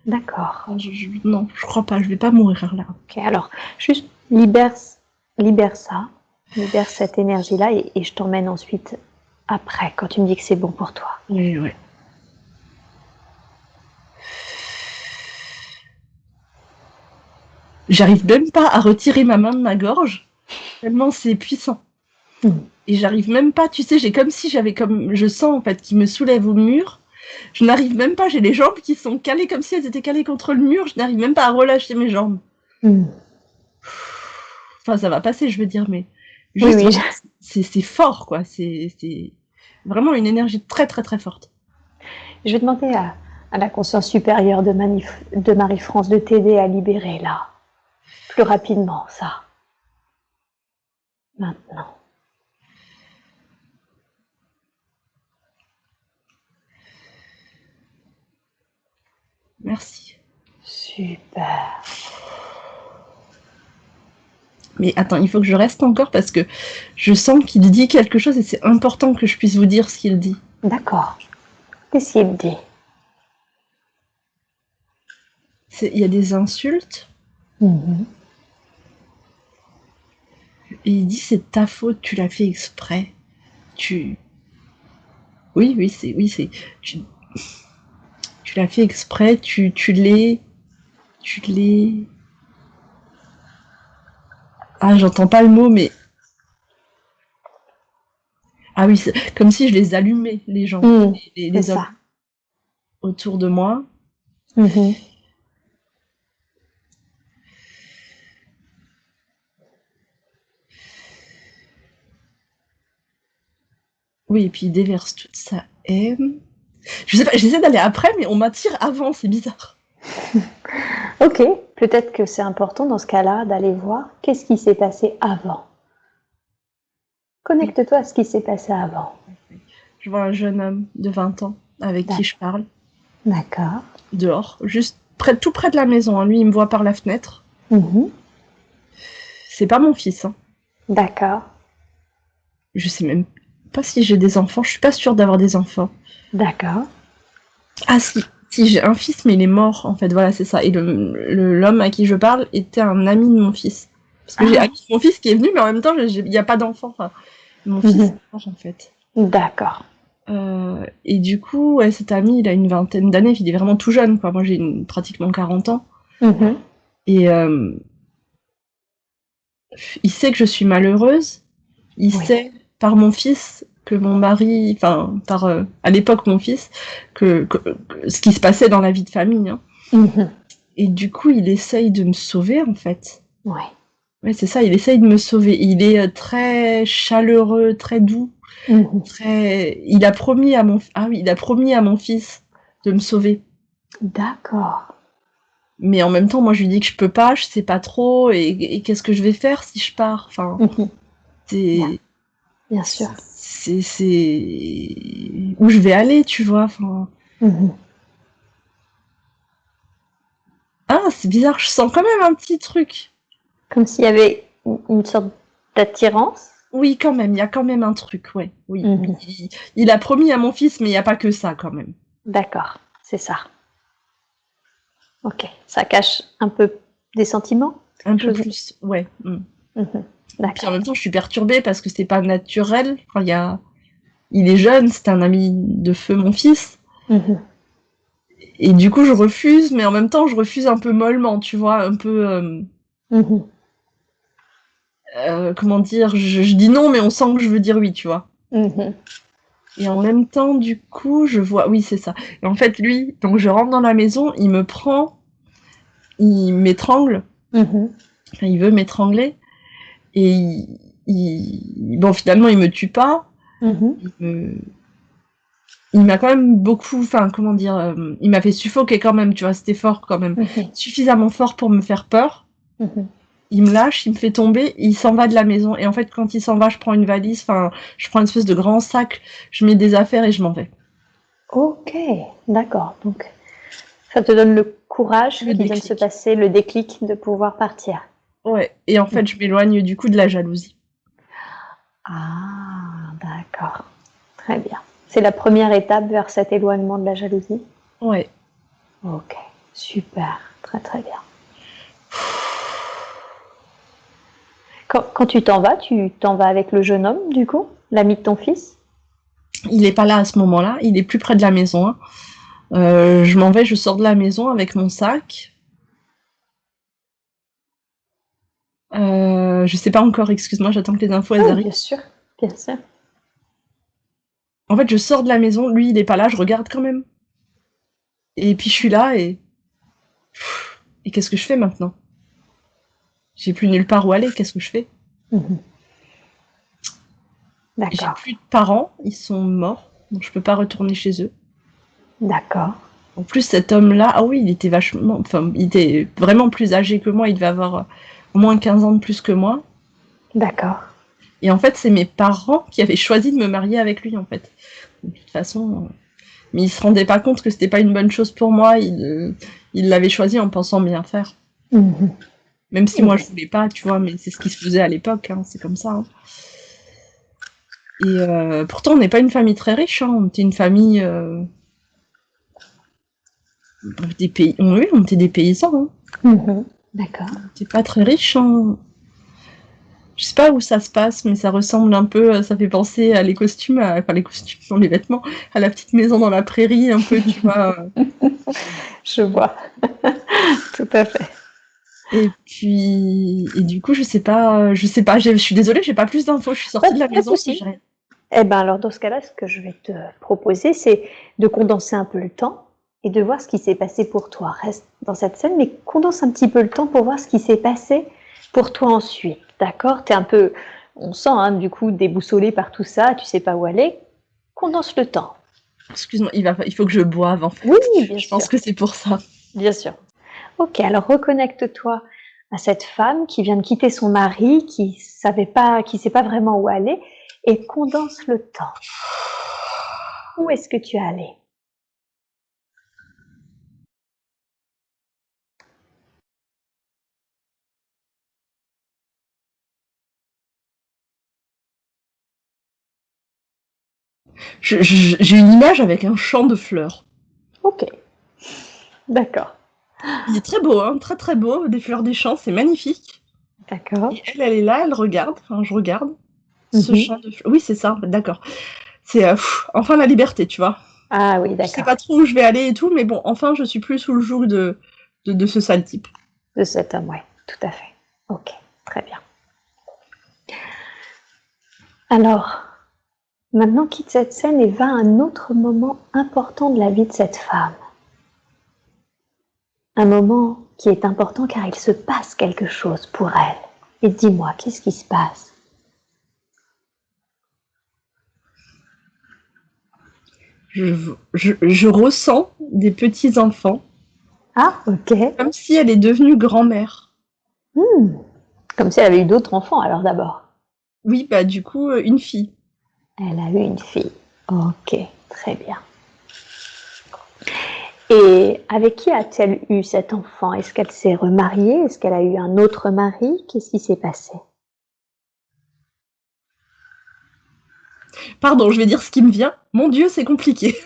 D'accord. Non, je crois pas, je vais pas mourir là. Ok, alors, juste libère ça, libère cette énergie-là et je t'emmène ensuite après, quand tu me dis que c'est bon pour toi. Oui, ouais. J'arrive même pas à retirer ma main de ma gorge, tellement c'est puissant. Mhm. Et j'arrive même pas, tu sais, je sens en fait qu'il me soulève au mur. Je n'arrive même pas, j'ai les jambes qui sont calées comme si elles étaient calées contre le mur, je n'arrive même pas à relâcher mes jambes. Mhm. Enfin, ça va passer, je veux dire, mais Oui, juste, oui. c'est fort, quoi. C'est vraiment une énergie très, très, très forte. Je vais demander à la conscience supérieure de Marie-France de t'aider à libérer là, plus rapidement, ça. Maintenant. Merci. Super. Mais attends, il faut que je reste encore parce que je sens qu'il dit quelque chose et c'est important que je puisse vous dire ce qu'il dit. D'accord. Qu'est-ce qu'il dit? Il y a des insultes Mhm. et il dit c'est ta faute, tu l'as fait exprès. Oui, tu, tu l'as fait exprès, tu l'es. Ah, j'entends pas le mot, mais ah oui, c'est comme si je les allumais, les gens, Mhm. C'est les hommes ça. autour de moi. Mhm. Oui, et puis il déverse toute sa haine. Je sais pas, j'essaie d'aller après, mais on m'attire avant, c'est bizarre. Ok, peut-être que c'est important dans ce cas-là d'aller voir qu'est-ce qui s'est passé avant. Connecte-toi à ce qui s'est passé avant. Je vois un jeune homme de 20 ans avec qui je parle, D'accord. dehors, juste tout près de la maison. Hein. Lui, il me voit par la fenêtre. Mhm. C'est pas mon fils. Hein. D'accord. Je sais même pas si j'ai des enfants. Je suis pas sûre d'avoir des enfants. D'accord. Ah si j'ai un fils, mais il est mort, en fait. Voilà, c'est ça. Et l'homme à qui je parle était un ami de mon fils. Parce que j'ai Ah. ami de mon fils qui est venu, mais en même temps, il n'y a pas d'enfant. Enfin, mon fils est mort, en fait. D'accord. Et du coup, ouais, cet ami, il a une vingtaine d'années, il est vraiment tout jeune, quoi. Moi, j'ai pratiquement 40 ans. Mhm. Et il sait que je suis malheureuse. Il Oui. sait, par mon fils, que mon mari, enfin, par à l'époque mon fils, que ce qui se passait dans la vie de famille. Hein. Mhm. Et du coup, il essaye de me sauver, en fait. Oui. Ouais, c'est ça, il essaye de me sauver. Il est très chaleureux, très doux. Mhm. Il a promis à il a promis à mon fils de me sauver. D'accord. Mais en même temps, moi, je lui dis que je peux pas, je sais pas trop, et qu'est-ce que je vais faire si je pars. Enfin, Mhm. Bien, c'est, bien sûr. c'est où je vais aller, tu vois. Enfin, Mhm. ah, c'est bizarre, je sens quand même un petit truc. Comme s'il y avait une sorte d'attirance. Oui, quand même, il y a quand même un truc, ouais. Oui, Mhm. il a promis à mon fils, mais il n'y a pas que ça, quand même. D'accord, c'est ça. Ok, ça cache un peu des sentiments, Un quelque peu chose. plus, ouais. Mhm. Puis en D'accord. même temps, je suis perturbée parce que c'est pas naturel. Enfin, il est jeune, c'est un ami de feu, mon fils. Mhm. Et du coup, je refuse, mais en même temps, je refuse un peu mollement, tu vois, un peu, Mhm. comment dire, je dis non, mais on sent que je veux dire oui, tu vois. Mhm. Et en même temps, du coup, je vois, oui, c'est ça. Et en fait, lui, donc je rentre dans la maison, il me prend, il m'étrangle, Mhm. enfin, il veut m'étrangler, et bon, finalement, il me tue pas, Mhm. il me, il m'a quand même beaucoup, enfin, comment dire, il m'a fait suffoquer quand même, tu vois, c'était fort quand même. Mhm. Suffisamment fort pour me faire peur. Mhm. Il me lâche, il me fait tomber, il s'en va de la maison. Et en fait, quand il s'en va, je prends une valise, enfin, je prends une espèce de grand sac, je mets des affaires et je m'en vais. Ok, d'accord. Donc, ça te donne le courage Le qui vient de se déclic. passer, le déclic de pouvoir partir. Ouais. Et en fait, je m'éloigne du coup de la jalousie. Ah, d'accord. Très bien. C'est la première étape vers cet éloignement de la jalousie? Ouais. Ok, super. Très très bien. Quand tu t'en vas avec le jeune homme, du coup, l'ami de ton fils? Il est pas là à ce moment-là, il est plus près de la maison, hein. Je m'en vais, je sors de la maison avec mon sac. Je sais pas encore, excuse-moi, j'attends que les infos elles Ah, arrivent. bien sûr, bien sûr. En fait, je sors de la maison, lui il est pas là, je regarde quand même. Et puis je suis là et qu'est-ce que je fais maintenant? J'ai plus nulle part où aller, qu'est-ce que je fais? Mhm. J'ai D'accord, plus de parents, ils sont morts, donc je peux pas retourner chez eux. d'accord, En plus, cet homme-là, ah oui, il était vachement, enfin, il était vraiment plus âgé que moi, il devait avoir au moins 15 ans de plus que moi. d'accord. Et en fait, c'est mes parents qui avaient choisi de me marier avec lui, en fait. De toute façon, mais ils se rendaient pas compte que c'était pas une bonne chose pour moi, ils l'avaient choisi en pensant bien faire. Mhm. Même si moi Mais je voulais pas, tu vois, mais c'est ce qui se faisait à l'époque, hein, c'est comme ça, hein. Et pourtant, on n'est pas une famille très riche, hein, on était une famille des pays. Oui, on était des paysans, hein. mhm. D'accord. On était pas très riches, hein. Je sais pas où ça se passe, mais ça ressemble un peu, ça fait penser à les costumes, enfin les costumes, non, les vêtements, à la petite maison dans la prairie, un peu, tu vois. Je vois, tout à fait. Et puis, et du coup, je sais pas, je suis désolée, j'ai pas plus d'infos, je suis sortie de la Pas de maison, mais souci. j'ai rien. Eh ben alors dans ce cas-là, ce que je vais te proposer, c'est de condenser un peu le temps et de voir ce qui s'est passé pour toi. Reste dans cette scène, mais condense un petit peu le temps pour voir ce qui s'est passé pour toi ensuite. D'accord? T'es un peu, on sent hein, du coup déboussolé par tout ça, tu sais pas où aller. Condense le temps. Excuse-moi, il faut que je boive, en Oui, fait. bien Je pense sûr, que c'est pour ça. bien sûr. Ok, alors reconnecte-toi à cette femme qui vient de quitter son mari, qui savait pas, qui sait pas vraiment où aller, et condense le temps. Où est-ce que tu es allé? J'ai une image avec un champ de fleurs. Ok, d'accord, Il est très beau, hein, très très beau, des fleurs des champs, c'est magnifique. d'accord. Et elle est là, elle regarde, enfin, je regarde ce Mhm. champ de fleurs. Oui, c'est ça, d'accord. C'est enfin la liberté, tu vois. Ah oui, Je sais d'accord, pas trop où je vais aller et tout, mais bon, enfin, je suis plus sous le joug de ce sale type. de cet homme, oui, tout à fait. Ok, très bien. Alors, maintenant quitte cette scène et va à un autre moment important de la vie de cette femme. Un moment qui est important car il se passe quelque chose pour elle. Et dis-moi, qu'est-ce qui se passe? Je ressens des petits enfants, Ah, ok. comme si elle est devenue grand-mère. Hmm. Comme si elle avait eu d'autres enfants alors d'abord. Oui, bah du coup, une fille. Elle a eu une fille. Ok, très bien. Et avec qui a-t-elle eu cet enfant? Est-ce qu'elle s'est remariée? Est-ce qu'elle a eu un autre mari? Qu'est-ce qui s'est passé? Pardon, je vais dire ce qui me vient. Mon Dieu, c'est compliqué.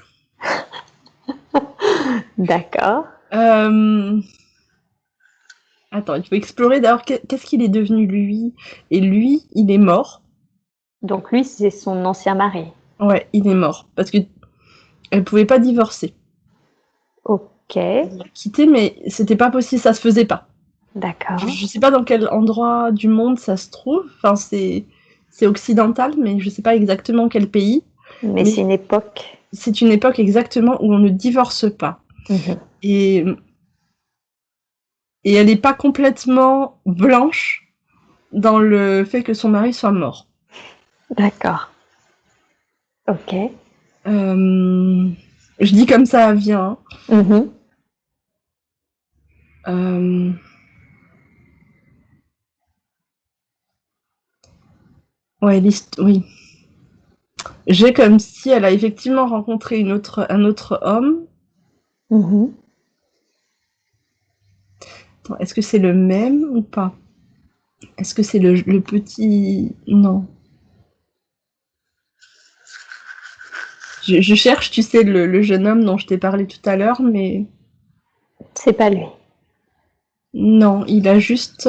D'accord. Euh, Attends, il faut explorer d'abord qu'est-ce qu'il est devenu lui. Et lui, il est mort. Donc lui, c'est son ancien mari. Ouais, il est mort. Parce que elle pouvait pas divorcer. Ok, Il l'a quitté, mais c'était pas possible, ça se faisait pas. d'accord. Je sais pas dans quel endroit du monde ça se trouve. Enfin, c'est occidental, mais je sais pas exactement quel pays. Mais Mais c'est une époque. c'est une époque exactement où on ne divorce pas. Mhm. Et, et elle n'est pas complètement blanche dans le fait que son mari soit mort. D'accord. Ok. Je dis comme ça vient. Mhm. Euh, ouais, oui. J'ai comme si elle a effectivement rencontré un autre homme. Mhm. Attends, est-ce que c'est le même ou pas? Est-ce que c'est le petit... Non. Je cherche, tu sais, le jeune homme dont je t'ai parlé tout à l'heure, mais C'est pas lui. non, il a juste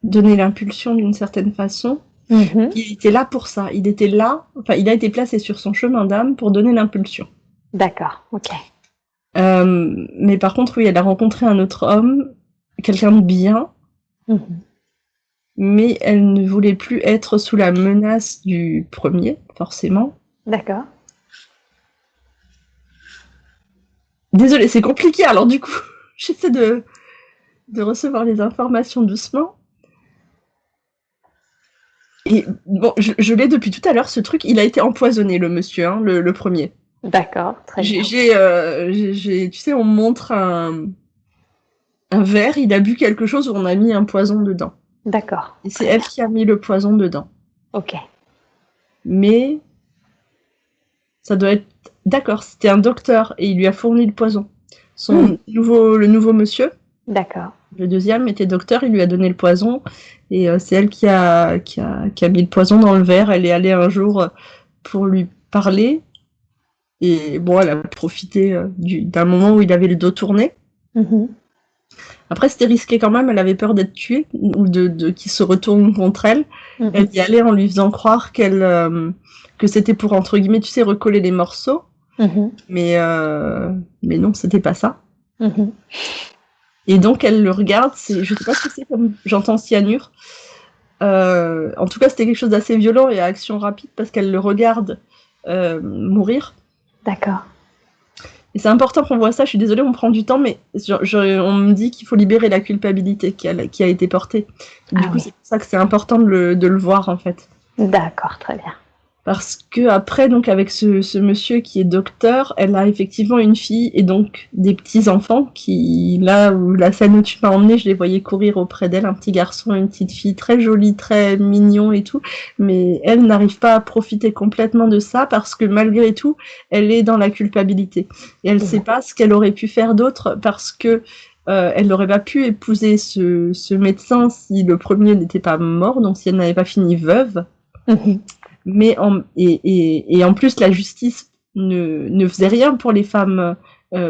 donné l'impulsion d'une certaine façon. Mhm. Il était là pour ça. Il était là, enfin, il a été placé sur son chemin d'âme pour donner l'impulsion. D'accord. Ok. Mais par contre, oui, elle a rencontré un autre homme, quelqu'un de bien, Mhm. mais elle ne voulait plus être sous la menace du premier, forcément. D'accord. Désolée, c'est compliqué, alors du coup, j'essaie de recevoir les informations doucement. Et bon, je l'ai depuis tout à l'heure, ce truc, il a été empoisonné, le monsieur, hein, le premier. D'accord. Très bien. Tu sais, on me montre un verre, il a bu quelque chose où on a mis un poison dedans. D'accord. Et c'est Très elle bien. qui a mis le poison dedans. Ok. Mais ça doit être... D'accord, c'était un docteur et il lui a fourni le poison. Hmm. Le nouveau monsieur, D'accord. le deuxième, était docteur, il lui a donné le poison. Et c'est elle qui a mis le poison dans le verre. Elle est allée un jour pour lui parler. Et bon, elle a profité d'un moment où il avait le dos tourné. Mhm. Après, c'était risqué quand même, elle avait peur d'être tuée ou qu'il se retourne contre elle. Elle Mhm. y allait en lui faisant croire que c'était pour, entre guillemets, tu sais, recoller les morceaux. Mhm. Mais non, c'était pas ça. Mhm. Et donc, elle le regarde, je sais pas ce que c'est comme, j'entends cyanure. En tout cas, c'était quelque chose d'assez violent et à action rapide parce qu'elle le regarde mourir. D'accord. Et c'est important qu'on voit ça, je suis désolée, on prend du temps, mais on me dit qu'il faut libérer la culpabilité qui a été portée. Du Ah coup, oui. c'est pour ça que c'est important de le voir, en fait. D'accord. Très bien. Parce que après, donc, avec ce monsieur qui est docteur, elle a effectivement une fille et donc des petits-enfants qui, là où la scène où tu m'as emmené, je les voyais courir auprès d'elle, un petit garçon et une petite fille très jolie, très mignon et tout. Mais elle n'arrive pas à profiter complètement de ça parce que malgré tout, elle est dans la culpabilité. Et elle sait Mhm. pas ce qu'elle aurait pu faire d'autre parce que elle n'aurait pas pu épouser ce médecin si le premier n'était pas mort, donc si elle n'avait pas fini veuve. Mhm. Et en plus, la justice ne faisait rien pour les femmes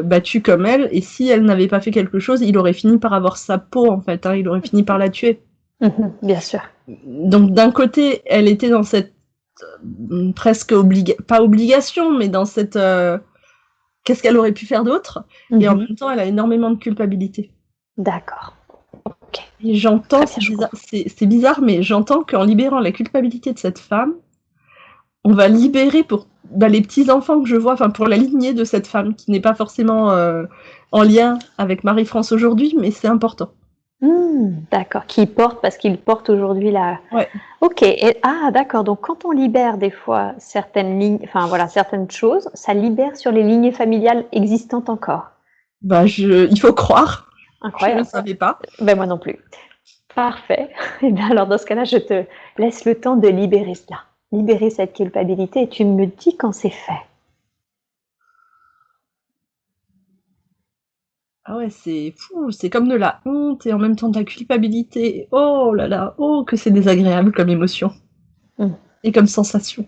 battues comme elle. Et si elle n'avait pas fait quelque chose, il aurait fini par avoir sa peau, en fait. Hein, il aurait fini par la tuer. Mhm. Bien sûr. Donc, d'un côté, elle était dans cette presque pas obligation, mais dans cette qu'est-ce qu'elle aurait pu faire d'autre. Et en Mhm. même temps, elle a énormément de culpabilité. D'accord. Ok. Et j'entends, Très bien, je comprends. c'est bizarre, mais j'entends qu'en libérant la culpabilité de cette femme, on va libérer pour les petits-enfants que je vois, enfin pour la lignée de cette femme, qui n'est pas forcément en lien avec Marie-France aujourd'hui, mais c'est important. D'accord. Qui porte parce qu'il porte aujourd'hui la. Ouais. Ok. Et, ah, d'accord. Donc, quand on libère des fois certaines lignes, enfin voilà, certaines choses, ça libère sur les lignées familiales existantes encore. Il faut croire. Je ne le Incroyable. savais pas. Ben moi non plus. Parfait. Et bien alors dans ce cas-là, je te laisse le temps de libérer cela, libérer cette culpabilité et tu me dis quand c'est fait. Ah ouais, c'est fou, c'est comme de la honte et en même temps de la culpabilité. Oh là là, oh que c'est désagréable comme émotion Mmh. et comme sensation.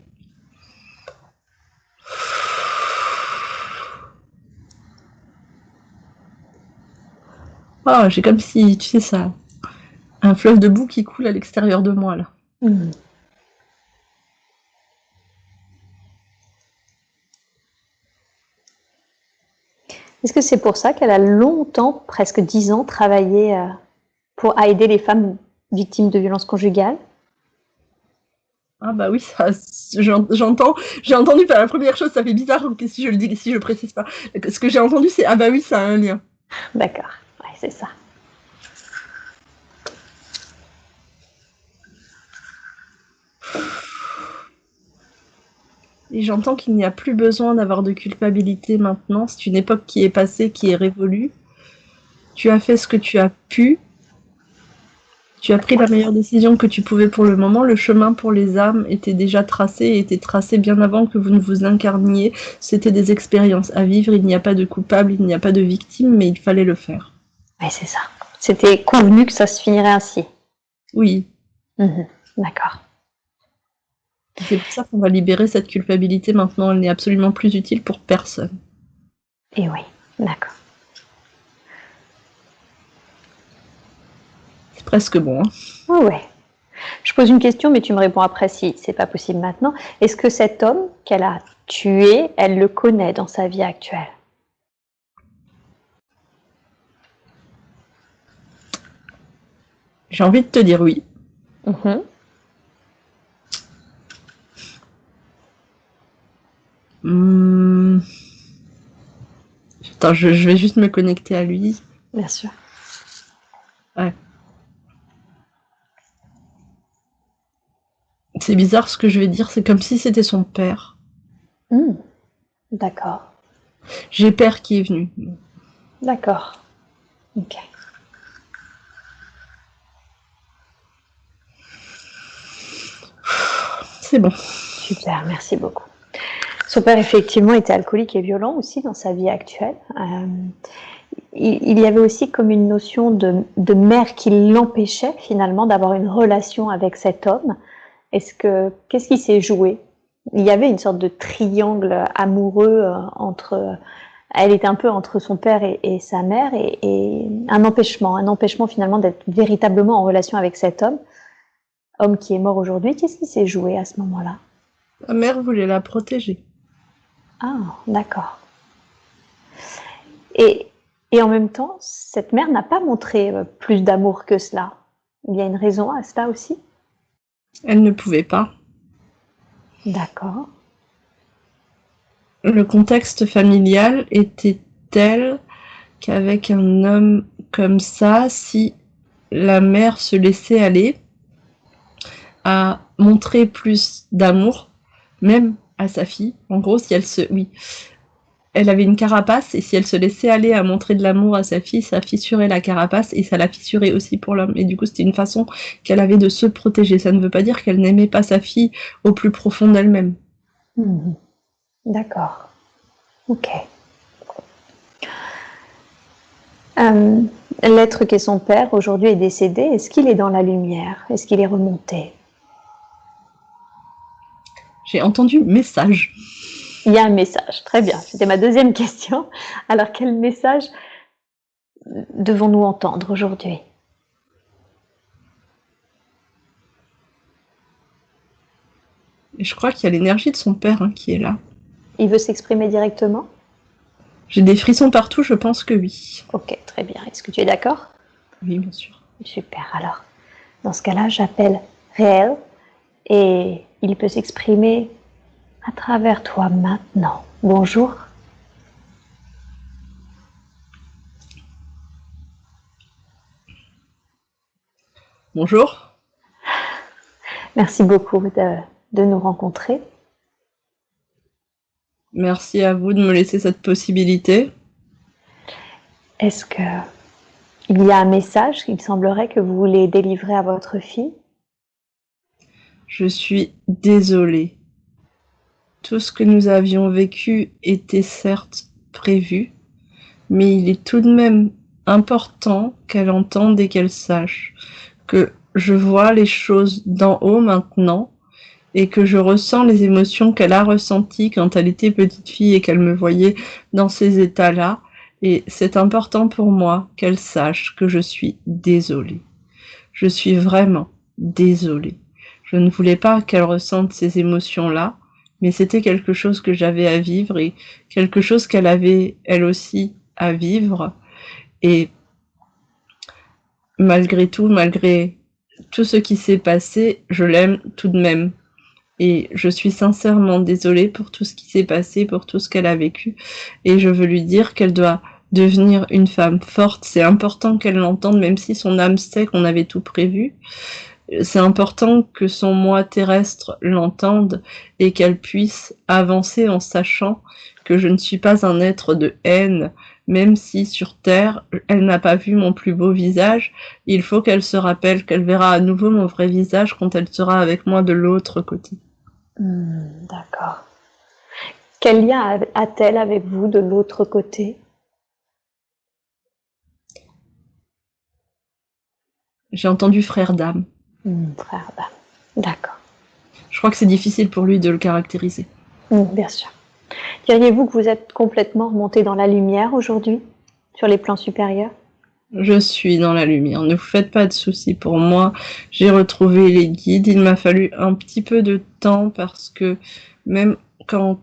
Oh, j'ai comme si, tu sais ça, un fleuve de boue qui coule à l'extérieur de moi, là. Mmh. Est-ce que c'est pour ça qu'elle a longtemps, presque 10 ans, travaillé pour aider les femmes victimes de violences conjugales? Ah bah oui, ça, j'entends, j'ai entendu, enfin, la première chose, ça fait bizarre si je le dis, si je précise pas. Ce que j'ai entendu, c'est ah bah oui, ça a un lien. D'accord, ouais, c'est ça. Et j'entends qu'il n'y a plus besoin d'avoir de culpabilité maintenant. C'est une époque qui est passée, qui est révolue. Tu as fait ce que tu as pu. Tu as pris la meilleure décision que tu pouvais pour le moment. Le chemin pour les âmes était déjà tracé et était tracé bien avant que vous ne vous incarniez. C'était des expériences à vivre. Il n'y a pas de coupable, il n'y a pas de victime, mais il fallait le faire. Oui, c'est ça. C'était convenu que ça se finirait ainsi. Oui. D'accord. C'est pour ça qu'on va libérer cette culpabilité maintenant. Elle n'est absolument plus utile pour personne. Et oui, d'accord. C'est presque bon. Hein. Oui, oui. Je pose une question, mais tu me réponds après si c'est pas possible maintenant. Est-ce que cet homme qu'elle a tué, elle le connaît dans sa vie actuelle? J'ai envie de te dire oui. Attends, je vais juste me connecter à lui. Bien sûr. Ouais. C'est bizarre ce que je vais dire, c'est comme si c'était son père. D'accord. J'ai père qui est venu. D'accord. Ok. C'est bon. Super, merci beaucoup. Son père, effectivement, était alcoolique et violent aussi dans sa vie actuelle. Il y avait aussi comme une notion de mère qui l'empêchait finalement d'avoir une relation avec cet homme. Qu'est-ce qui s'est joué? Il y avait une sorte de triangle amoureux entre... Elle était un peu entre son père et sa mère et un empêchement finalement d'être véritablement en relation avec cet homme qui est mort aujourd'hui. Qu'est-ce qui s'est joué à ce moment-là? Sa mère voulait la protéger. Ah, d'accord. Et en même temps, cette mère n'a pas montré plus d'amour que cela. Il y a une raison à cela aussi? Elle ne pouvait pas. D'accord. Le contexte familial était tel qu'avec un homme comme ça, si la mère se laissait aller à montrer plus d'amour, même à sa fille, en gros, si elle avait une carapace et si elle se laissait aller à montrer de l'amour à sa fille, ça fissurait la carapace et ça la fissurait aussi pour l'homme. Et du coup, c'était une façon qu'elle avait de se protéger. Ça ne veut pas dire qu'elle n'aimait pas sa fille au plus profond d'elle-même. D'accord. Ok. L'être qu'est son père aujourd'hui est décédé. Est-ce qu'il est dans la lumière? Est-ce qu'il est remonté? J'ai entendu message. Il y a un message, très bien. C'était ma deuxième question. Alors, quel message devons-nous entendre aujourd'hui? Et je crois qu'il y a l'énergie de son père qui est là. Il veut s'exprimer directement? J'ai des frissons partout, je pense que oui. Ok, très bien. Est-ce que tu es d'accord? Oui, bien sûr. Super. Alors, dans ce cas-là, j'appelle Réel et il peut s'exprimer à travers toi maintenant. Bonjour. Bonjour. Merci beaucoup de nous rencontrer. Merci à vous de me laisser cette possibilité. Est-ce qu'il y a un message qu'il semblerait que vous voulez délivrer à votre fille? Je suis désolée. Tout ce que nous avions vécu était certes prévu, mais il est tout de même important qu'elle entende et qu'elle sache que je vois les choses d'en haut maintenant et que je ressens les émotions qu'elle a ressenties quand elle était petite fille et qu'elle me voyait dans ces états-là Et c'est important pour moi qu'elle sache que je suis désolée. Je suis vraiment désolée. Je ne voulais pas qu'elle ressente ces émotions-là, mais c'était quelque chose que j'avais à vivre et quelque chose qu'elle avait, elle aussi, à vivre. Et malgré tout ce qui s'est passé, je l'aime tout de même. Et je suis sincèrement désolée pour tout ce qui s'est passé, pour tout ce qu'elle a vécu. Et je veux lui dire qu'elle doit devenir une femme forte. C'est important qu'elle l'entende, même si son âme sait qu'on avait tout prévu. C'est important que son moi terrestre l'entende et qu'elle puisse avancer en sachant que je ne suis pas un être de haine, même si sur Terre, elle n'a pas vu mon plus beau visage. Il faut qu'elle se rappelle qu'elle verra à nouveau mon vrai visage quand elle sera avec moi de l'autre côté. D'accord. Quel lien a-t-elle avec vous de l'autre côté? J'ai entendu frère d'âme. Frère d'âme. D'accord. Je crois que c'est difficile pour lui de le caractériser. Bien sûr. Diriez-vous que vous êtes complètement remonté dans la lumière aujourd'hui, sur les plans supérieurs? Je suis dans la lumière, ne vous faites pas de soucis pour moi. J'ai retrouvé les guides, il m'a fallu un petit peu de temps parce que même quand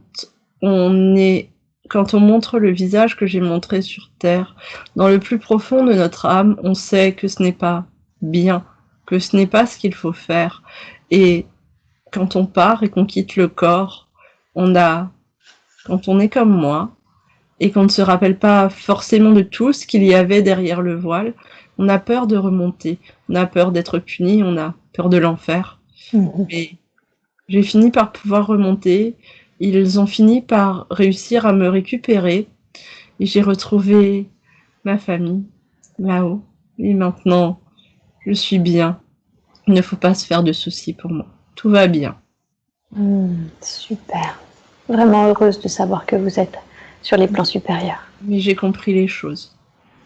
quand on montre le visage que j'ai montré sur Terre, dans le plus profond de notre âme, on sait que ce n'est pas bien, que ce n'est pas ce qu'il faut faire. Et quand on part et qu'on quitte le corps, quand on est comme moi, et qu'on ne se rappelle pas forcément de tout ce qu'il y avait derrière le voile, on a peur de remonter, on a peur d'être puni, on a peur de l'enfer. Mais j'ai fini par pouvoir remonter, ils ont fini par réussir à me récupérer, et j'ai retrouvé ma famille là-haut. Et maintenant, je suis bien. Il ne faut pas se faire de soucis pour moi. Tout va bien. Super. Vraiment heureuse de savoir que vous êtes sur les plans supérieurs. Mais j'ai compris les choses.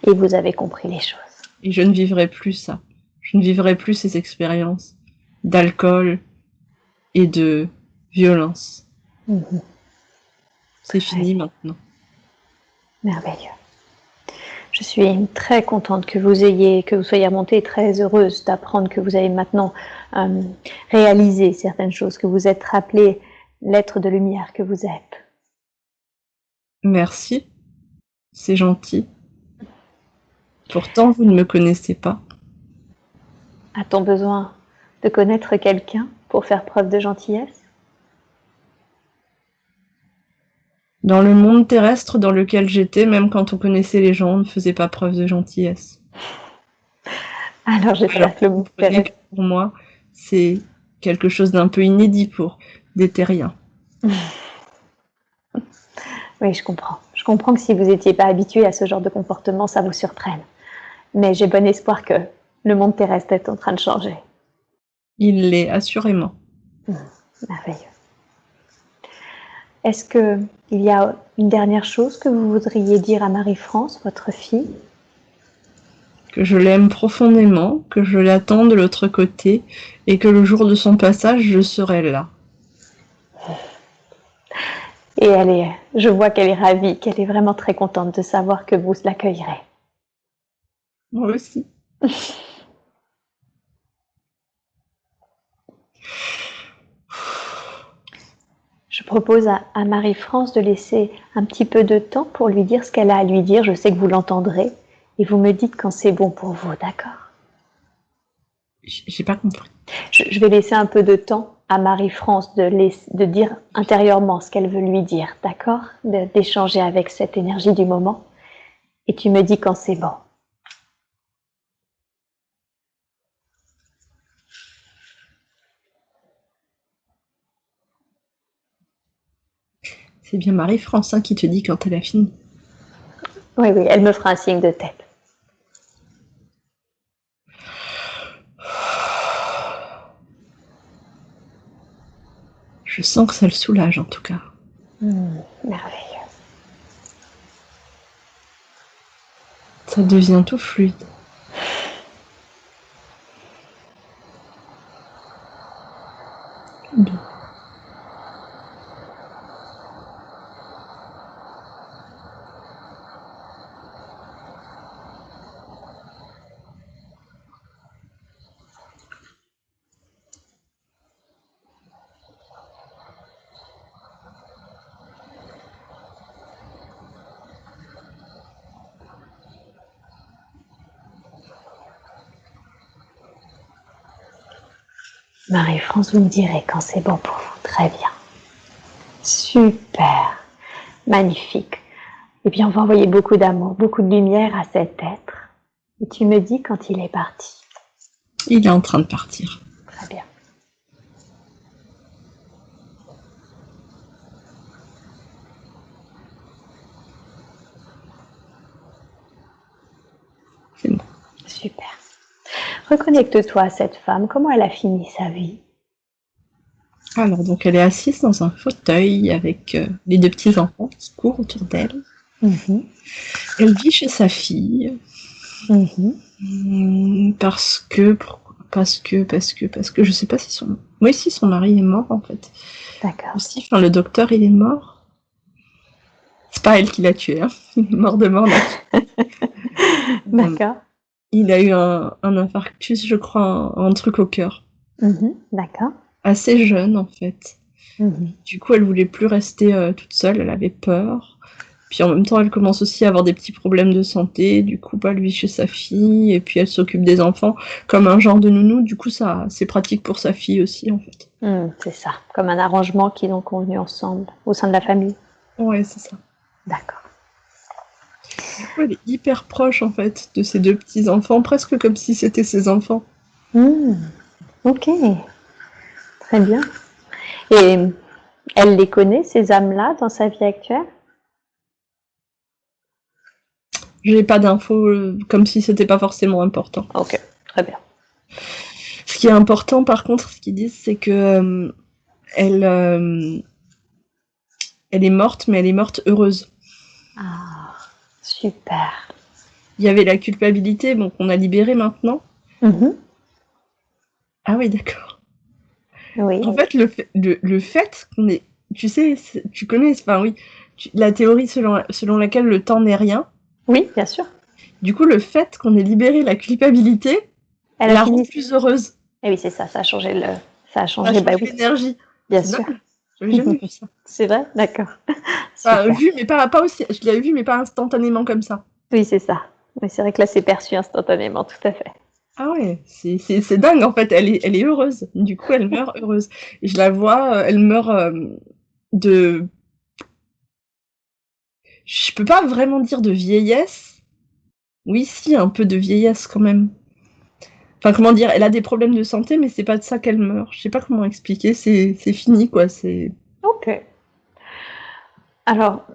Et vous avez compris les choses. Et je ne vivrai plus ça. Je ne vivrai plus ces expériences d'alcool et de violence. C'est fini maintenant. Merveilleux. Je suis très contente que vous soyez remontée, très heureuse d'apprendre que vous avez maintenant réalisé certaines choses, que vous êtes rappelé l'être de lumière que vous êtes. Merci, c'est gentil. Pourtant, vous ne me connaissez pas. A-t-on besoin de connaître quelqu'un pour faire preuve de gentillesse? Dans le monde terrestre dans lequel j'étais, même quand on connaissait les gens, on ne faisait pas preuve de gentillesse. Alors j'espère que le monde terrestre... Pour moi, c'est quelque chose d'un peu inédit pour des terriens. Oui, je comprends. Je comprends que si vous n'étiez pas habitué à ce genre de comportement, ça vous surprenne. Mais j'ai bon espoir que le monde terrestre est en train de changer. Il l'est, assurément. Merveilleux. Est-ce qu'il y a une dernière chose que vous voudriez dire à Marie-France, votre fille? Que je l'aime profondément, que je l'attends de l'autre côté, et que le jour de son passage, je serai là. Et je vois qu'elle est ravie, qu'elle est vraiment très contente de savoir que vous l'accueillerez. Moi aussi. Je propose à Marie-France de laisser un petit peu de temps pour lui dire ce qu'elle a à lui dire. Je sais que vous l'entendrez. Et vous me dites quand c'est bon pour vous, d'accord? J'ai pas compris. Je vais laisser un peu de temps à Marie-France de dire intérieurement ce qu'elle veut lui dire, d'accord? D'échanger avec cette énergie du moment. Et tu me dis quand c'est bon. C'est bien Marie-France qui te dit quand elle a fini. Oui, oui, elle me fera un signe de tête. Je sens que ça le soulage en tout cas. Merveilleux. Ça devient tout fluide. Doux. Marie-France, vous me direz quand c'est bon pour vous. Très bien. Super. Magnifique. Et puis on va envoyer beaucoup d'amour, beaucoup de lumière à cet être. Et tu me dis quand il est parti. Il est en train de partir. Très bien. C'est bon. Super. Reconnecte-toi à cette femme. Comment elle a fini sa vie? Alors, donc, elle est assise dans un fauteuil avec les deux petits-enfants qui courent autour d'elle. Mhm. Elle vit chez sa fille. Mhm. Parce que, je sais pas si son... Oui, si, son mari est mort, en fait. D'accord. Aussi, enfin, le docteur, il est mort. C'est pas elle qui l'a tué, hein. Il est mort de mort naturelle. D'accord. Il a eu un infarctus, je crois, un truc au cœur. D'accord. Assez jeune, en fait. Mhm. Du coup, elle voulait plus rester toute seule, elle avait peur. Puis en même temps, elle commence aussi à avoir des petits problèmes de santé. Du coup, elle vit chez sa fille, et puis elle s'occupe des enfants comme un genre de nounou. Du coup, ça, c'est pratique pour sa fille aussi, en fait. C'est ça. Comme un arrangement qu'ils ont convenu ensemble au sein de la famille. Ouais, c'est ça. D'accord. Du coup, elle est hyper proche, en fait, de ses deux petits-enfants, presque comme si c'était ses enfants. Ok. Très bien. Et elle les connaît, ces âmes-là, dans sa vie actuelle? J'ai pas d'infos, comme si c'était pas forcément important. Ok, très bien. Ce qui est important, par contre, ce qu'ils disent, c'est que elle est morte, mais elle est morte heureuse. Ah, super. Il y avait la culpabilité, bon, qu'on a libérée maintenant. Ah oui, d'accord. Oui. En fait, le fait qu'on est... Tu sais, tu connais, enfin oui, la théorie selon laquelle le temps n'est rien. Oui, bien sûr. Du coup, le fait qu'on ait libéré la culpabilité, Elle la a rend fini. plus heureuse. Eh oui, c'est ça, ça a changé le. Ça a Ça a changé, bah changé oui, l'énergie. bien C'est sûr. dingue. J'avais jamais vu ça. C'est vrai? D'accord. Enfin, Super. vu, mais pas aussi. Je l'avais vu, mais pas instantanément comme ça. Oui, c'est ça. Oui, c'est vrai que là, c'est perçu instantanément, tout à fait. Ah ouais, c'est dingue en fait, elle est heureuse. Du coup, elle meurt heureuse. Et je la vois, elle meurt de... Je peux pas vraiment dire de vieillesse. Oui, si, un peu de vieillesse quand même. Enfin, comment dire, elle a des problèmes de santé, mais c'est pas de ça qu'elle meurt. Je sais pas comment expliquer, c'est fini quoi, c'est... Ok. Alors,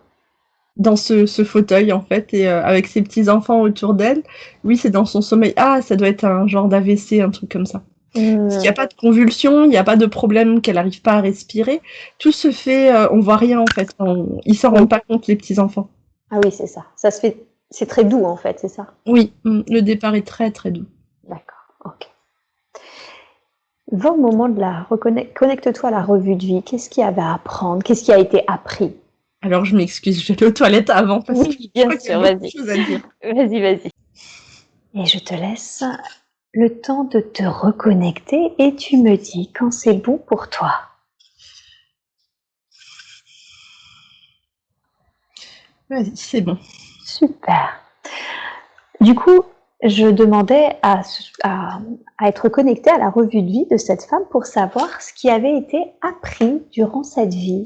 Dans ce fauteuil en fait, et avec ses petits-enfants autour d'elle. Oui, c'est dans son sommeil. Ah, ça doit être un genre d'AVC, un truc comme ça. Parce qu'il n'y a pas de convulsion, il n'y a pas de problème qu'elle n'arrive pas à respirer. Tout se fait, on voit rien en fait. Ils s'en rendent pas compte, les petits-enfants. ah oui, c'est ça. Ça se fait. C'est très doux en fait, c'est ça? Oui, le départ est très très doux. D'accord. Ok. Va au moment de la connecte-toi à la revue de vie. Qu'est-ce qu'il y avait à apprendre? Qu'est-ce qui a été appris? Alors je m'excuse, je vais aller aux toilettes avant parce que Oui, je bien crois qu'il y a sûr, beaucoup de vas-y. choses à dire. Vas-y, vas-y. Et je te laisse le temps de te reconnecter et tu me dis quand c'est bon pour toi. Vas-y, c'est bon. Super. Du coup, je demandais à être connectée à la revue de vie de cette femme pour savoir ce qui avait été appris durant cette vie.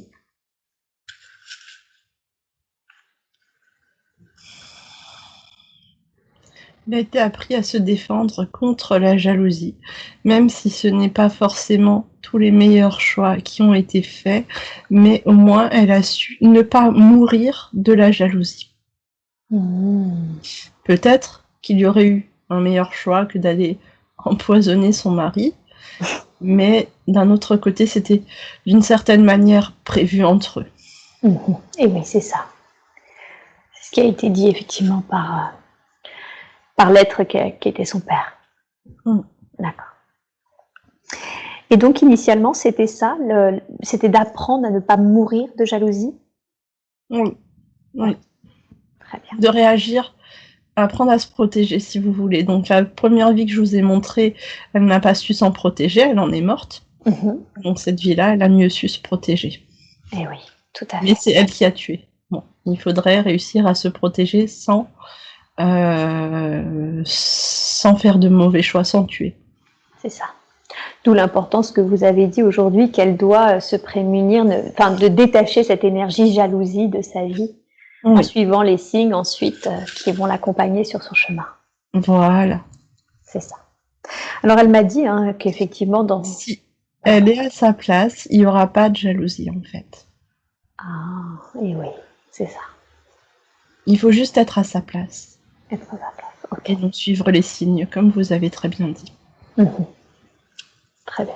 Il a été appris à se défendre contre la jalousie, même si ce n'est pas forcément tous les meilleurs choix qui ont été faits, mais au moins elle a su ne pas mourir de la jalousie. Peut-être qu'il y aurait eu un meilleur choix que d'aller empoisonner son mari, mais d'un autre côté, c'était d'une certaine manière prévu entre eux. Et oui, c'est ça. C'est ce qui a été dit effectivement par l'être qui était son père. D'accord. Et donc initialement, c'était ça, c'était d'apprendre à ne pas mourir de jalousie? Oui. Très bien. De réagir, apprendre à se protéger si vous voulez. Donc la première vie que je vous ai montrée, elle n'a pas su s'en protéger, elle en est morte. Donc cette vie-là, elle a mieux su se protéger. Eh oui, tout à fait. Mais c'est elle qui a tué. Bon, il faudrait réussir à se protéger sans faire de mauvais choix, sans tuer. C'est ça. D'où l'importance que vous avez dit aujourd'hui qu'elle doit se prémunir, enfin de détacher cette énergie jalousie de sa vie en Oui, suivant les signes ensuite qui vont l'accompagner sur son chemin. voilà. C'est ça. Alors elle m'a dit hein, qu'effectivement dans... Si elle est à sa place, il y aura pas de jalousie, en fait. Ah, et oui, c'est ça. Il faut juste être à sa place Être à sa place. Ok. et non suivre les signes, comme vous avez très bien dit. Mhm. Très bien.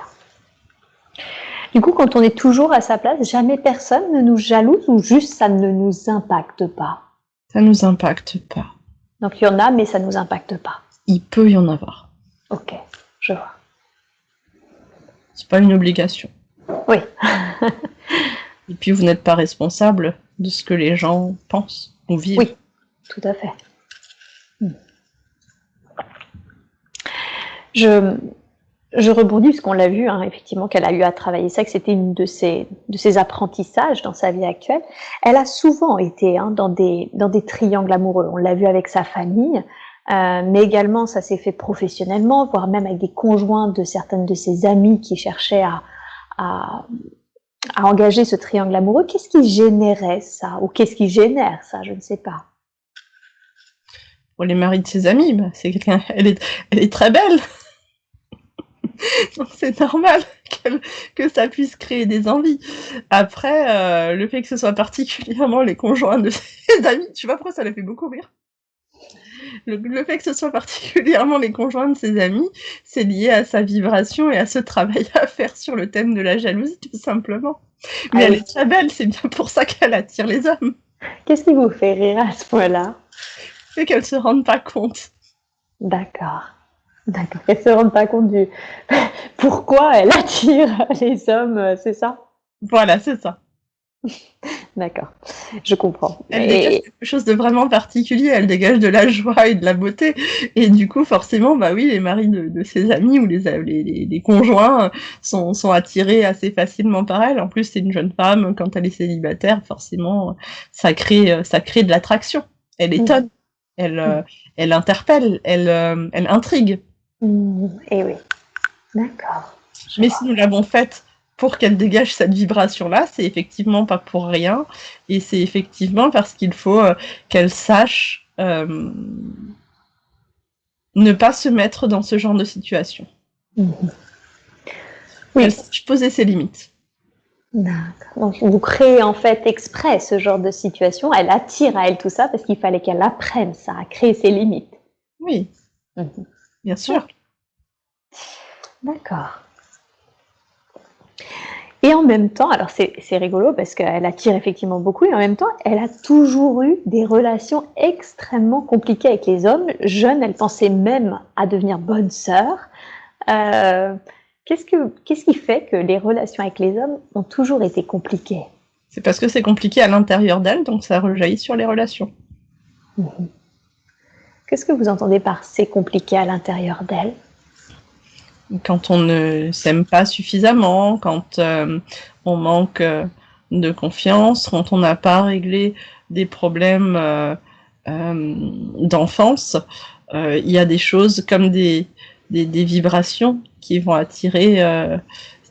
Du coup, quand on est toujours à sa place, jamais personne ne nous jalouse ou juste ça ne nous impacte pas? Ça nous impacte pas. Donc il y en a, mais ça ne nous impacte pas. Il peut y en avoir. Ok, je vois. C'est pas une obligation. Oui, Et puis vous n'êtes pas responsable de ce que les gens pensent ou vivent. oui, tout à fait. Je, je rebondis parce qu'on l'a vu, hein, effectivement, qu'elle a eu à travailler ça, que c'était une de ses apprentissages dans sa vie actuelle. Elle a souvent été hein, dans des triangles amoureux. On l'a vu avec sa famille, mais également ça s'est fait professionnellement, voire même avec des conjoints de certaines de ses amies qui cherchaient à, à engager ce triangle amoureux. Qu'est-ce qui générait ça? Ou qu'est-ce qui génère ça? Je ne sais pas. Pour les maris de ses amis, bah, c'est quelqu'un. Elle est très belle. Donc c'est normal que ça puisse créer des envies. Après, le fait que ce soit particulièrement les conjoints de ses amis, je sais pas pourquoi ça l'a fait beaucoup rire. Le fait que ce soit particulièrement les conjoints de ses amis, c'est lié à sa vibration et à ce travail à faire sur le thème de la jalousie, tout simplement. Mais Ah elle oui. est très belle, c'est bien pour ça qu'elle attire les hommes. Qu'est-ce qui vous fait rire à ce point-là? Et qu'elles se rendent pas compte. D'accord. D'accord. Qu'elle se rende pas compte du pourquoi elle attire les hommes, c'est ça? Voilà, c'est ça. D'accord. Je comprends. Elle dégage Et quelque chose de vraiment particulier, elle dégage de la joie et de la beauté. Et du coup, forcément, bah oui, les maris de ses amis ou les conjoints sont attirés assez facilement par elle. En plus, c'est une jeune femme, quand elle est célibataire, forcément, ça crée de l'attraction. Elle étonne, elle, elle interpelle, elle intrigue. et oui. D'accord. Je Mais vois. si nous l'avons faite pour qu'elle dégage cette vibration-là, c'est effectivement pas pour rien, et c'est effectivement parce qu'il faut qu'elle sache ne pas se mettre dans ce genre de situation. Oui. Elle sache poser ses limites. D'accord. Donc vous créez en fait exprès ce genre de situation. Elle attire à elle tout ça parce qu'il fallait qu'elle apprenne ça, à créer ses limites. Oui, Mhm. bien sûr. D'accord. Et en même temps, alors c'est rigolo parce qu'elle attire effectivement beaucoup et en même temps, elle a toujours eu des relations extrêmement compliquées avec les hommes. Jeune, elle pensait même à devenir bonne sœur. Euh, qu'est-ce qui fait que les relations avec les hommes ont toujours été compliquées? C'est parce que c'est compliqué à l'intérieur d'elle, donc ça rejaillit sur les relations. Qu'est-ce que vous entendez par c'est compliqué à l'intérieur d'elle? Quand on ne s'aime pas suffisamment, quand on manque de confiance, quand on n'a pas réglé des problèmes d'enfance, il y a des choses comme des vibrations qui vont attirer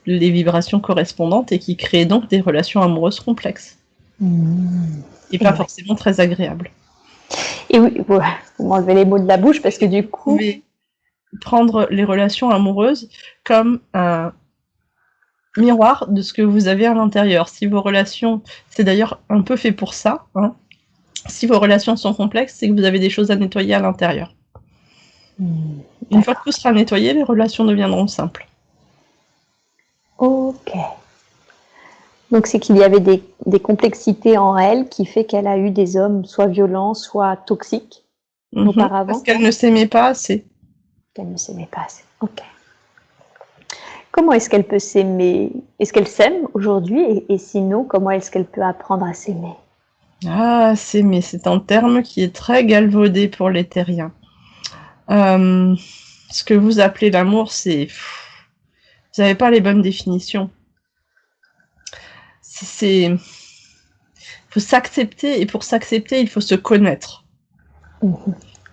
les vibrations correspondantes et qui créent donc des relations amoureuses complexes. Et pas forcément très agréables. Et oui, vous m'enlevez les mots de la bouche parce que du coup... Vous pouvez prendre les relations amoureuses comme un miroir de ce que vous avez à l'intérieur. Si vos relations, c'est d'ailleurs un peu fait pour ça, hein, si vos relations sont complexes, c'est que vous avez des choses à nettoyer à l'intérieur. Une fois que tout sera nettoyé, les relations deviendront simples. Ok. Donc c'est qu'il y avait des complexités en elle qui fait qu'elle a eu des hommes soit violents, soit toxiques auparavant. Parce qu'elle ne s'aimait pas assez. Qu'elle ne s'aimait pas assez. Ok. Comment est-ce qu'elle peut s'aimer? Est-ce qu'elle s'aime aujourd'hui? Et sinon, comment est-ce qu'elle peut apprendre à s'aimer? Ah, s'aimer, c'est un terme qui est très galvaudé pour les terriens. Ce que vous appelez l'amour, c'est... Vous n'avez pas les bonnes définitions. Il faut s'accepter, et pour s'accepter, il faut se connaître.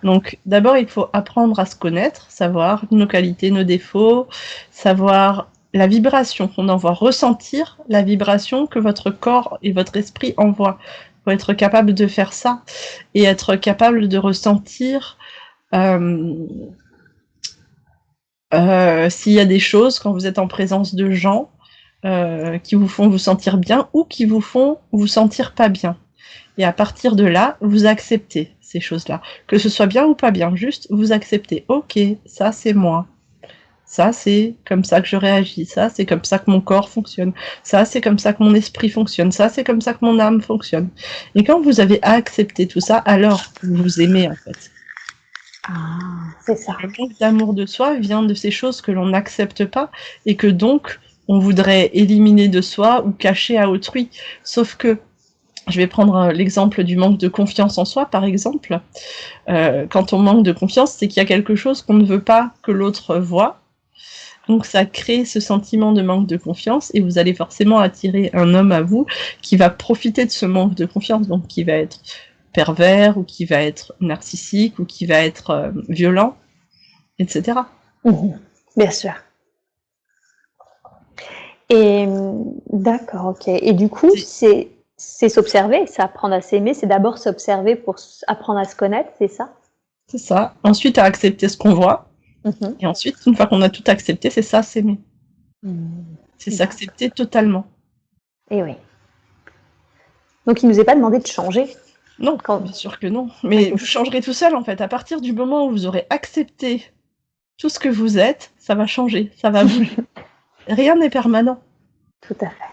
Donc, d'abord, il faut apprendre à se connaître, savoir nos qualités, nos défauts, savoir la vibration qu'on envoie, ressentir la vibration que votre corps et votre esprit envoient. Il faut être capable de faire ça et être capable de ressentir s'il y a des choses, quand vous êtes en présence de gens, qui vous font vous sentir bien ou qui vous font vous sentir pas bien. Et à partir de là, vous acceptez ces choses-là. Que ce soit bien ou pas bien, juste vous acceptez. Ok, ça c'est moi. Ça c'est comme ça que je réagis. Ça c'est comme ça que mon corps fonctionne. Ça c'est comme ça que mon esprit fonctionne. Ça c'est comme ça que mon âme fonctionne. Et quand vous avez accepté tout ça, alors vous vous aimez en fait. Ah, c'est ça. Le manque d'amour de soi vient de ces choses que l'on n'accepte pas et que donc on voudrait éliminer de soi ou cacher à autrui. Sauf que je vais prendre l'exemple du manque de confiance en soi, par exemple. Quand on manque de confiance, c'est qu'il y a quelque chose qu'on ne veut pas que l'autre voie. Donc ça crée ce sentiment de manque de confiance et vous allez forcément attirer un homme à vous qui va profiter de ce manque de confiance, donc qui va être pervers ou qui va être narcissique ou qui va être violent, etc. Bien sûr. Et d'accord, ok. Et du coup, c'est s'observer, c'est apprendre à s'aimer, c'est d'abord s'observer pour apprendre à se connaître, c'est ça? C'est ça. Ensuite, à accepter ce qu'on voit. Et ensuite, une fois qu'on a tout accepté, c'est ça, s'aimer. C'est s'accepter totalement. Et oui. Donc, il ne nous est pas demandé de changer. Non, bien sûr que non. Mais vous changerez tout seul, en fait. À partir du moment où vous aurez accepté tout ce que vous êtes, ça va changer, ça va bouger. Rien n'est permanent. Tout à fait.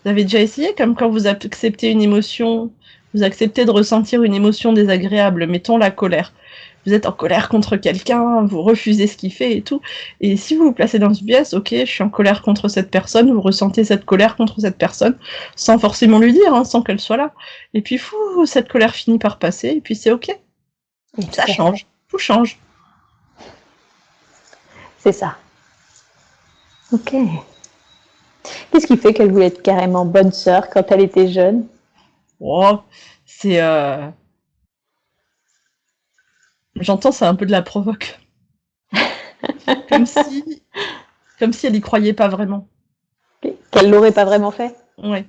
Vous avez déjà essayé, comme quand vous acceptez une émotion, vous acceptez de ressentir une émotion désagréable, mettons la colère. Vous êtes en colère contre quelqu'un, vous refusez ce qu'il fait et tout. Et si vous vous placez dans ce biais, ok, je suis en colère contre cette personne, vous ressentez cette colère contre cette personne, sans forcément lui dire, sans qu'elle soit là. Et puis, cette colère finit par passer, et puis c'est ok. Ça change, tout change. C'est ça. Ok. Qu'est-ce qui fait qu'elle voulait être carrément bonne sœur quand elle était jeune? Oh, c'est... J'entends, c'est un peu de la provoque. comme si elle y croyait pas vraiment. Qu'elle l'aurait pas vraiment fait? Ouais.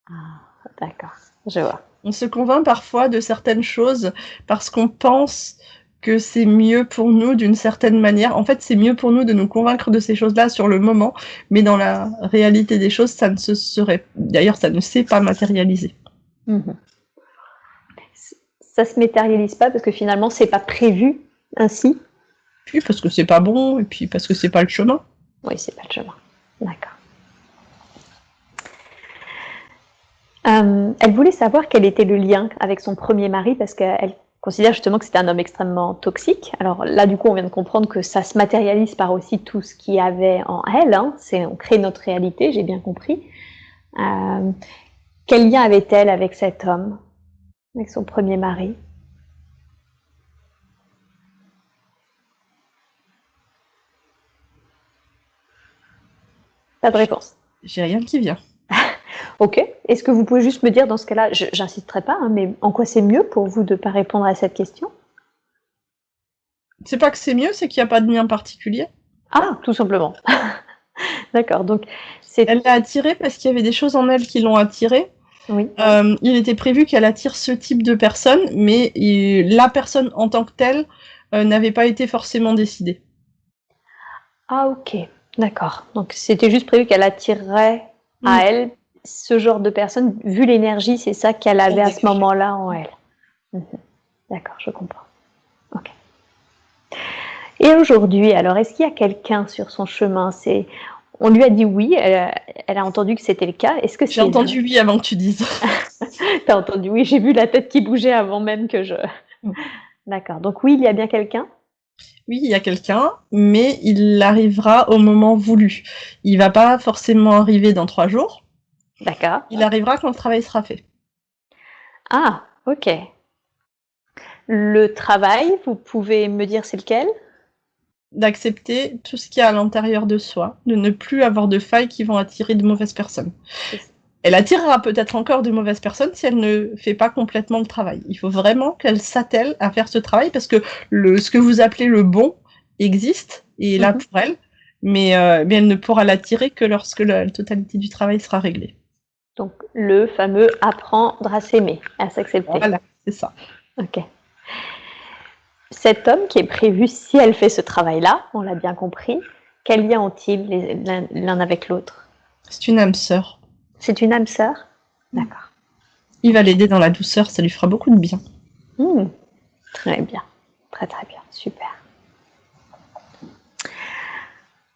Ah, d'accord, je vois. On se convainc parfois de certaines choses parce qu'on pense que c'est mieux pour nous d'une certaine manière. En fait, c'est mieux pour nous de nous convaincre de ces choses-là sur le moment, mais dans la réalité des choses, ça ne se serait... D'ailleurs, ça ne s'est pas matérialisé. Ça se matérialise pas parce que finalement, c'est pas prévu ainsi? Puis parce que c'est pas bon, et puis parce que c'est pas le chemin. Oui, c'est pas le chemin. D'accord. Elle voulait savoir quel était le lien avec son premier mari parce qu'elle considère justement que c'était un homme extrêmement toxique. Alors là, du coup, on vient de comprendre que ça se matérialise par aussi tout ce qu'il y avait en elle. On crée notre réalité, j'ai bien compris. Quel lien avait-elle avec cet homme, avec son premier mari? Pas de réponse. J'ai rien qui vient. Ok. Est-ce que vous pouvez juste me dire dans ce cas-là, j'insisterai pas, mais en quoi c'est mieux pour vous de ne pas répondre à cette question? C'est pas que c'est mieux, c'est qu'il n'y a pas de lien particulier. Ah, tout simplement. D'accord, donc elle l'a attirée parce qu'il y avait des choses en elle qui l'ont attirée. Oui. Il était prévu qu'elle attire ce type de personne, mais la personne en tant que telle n'avait pas été forcément décidée. Ah ok, d'accord. Donc c'était juste prévu qu'elle attirerait à elle ce genre de personne, vu l'énergie, c'est ça qu'elle avait à ce moment-là en elle. D'accord, je comprends. Ok. Et aujourd'hui, alors, est-ce qu'il y a quelqu'un sur son chemin? On lui a dit oui, elle a entendu que c'était le cas. Est-ce que J'ai entendu oui avant que tu dises. T'as entendu oui, j'ai vu la tête qui bougeait avant même que je... D'accord, donc oui, il y a bien quelqu'un? Oui, il y a quelqu'un, mais il arrivera au moment voulu. Il va pas forcément arriver dans 3 jours. D'accord. Il arrivera quand le travail sera fait. Ah, ok. Le travail, vous pouvez me dire c'est lequel? D'accepter tout ce qu'il y a à l'intérieur de soi, de ne plus avoir de failles qui vont attirer de mauvaises personnes. Elle attirera peut-être encore de mauvaises personnes si elle ne fait pas complètement le travail. Il faut vraiment qu'elle s'attelle à faire ce travail parce que ce que vous appelez le bon existe et est là Mhm. pour elle, mais elle ne pourra l'attirer que lorsque la totalité du travail sera réglée. Donc, le fameux apprendre à s'aimer, à s'accepter. Voilà, c'est ça. Ok. Cet homme qui est prévu, si elle fait ce travail-là, on l'a bien compris, quel lien ont-ils l'un avec l'autre? C'est une âme sœur. C'est une âme sœur? D'accord. Il va l'aider dans la douceur, ça lui fera beaucoup de bien. Très bien. Très très bien. Super.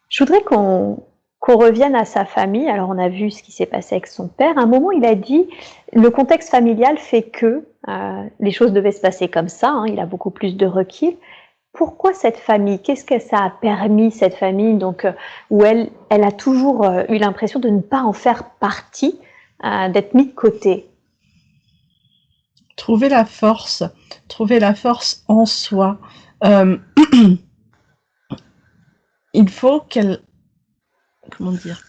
Je voudrais qu'on revienne à sa famille. Alors, on a vu ce qui s'est passé avec son père. À un moment, il a dit, le contexte familial fait que les choses devaient se passer comme ça. Hein, il a beaucoup plus de recul. Pourquoi cette famille? Qu'est-ce que ça a permis, cette famille, donc, où elle a toujours eu l'impression de ne pas en faire partie, d'être mise de côté? Trouver la force en soi. Il faut qu'elle... Comment dire?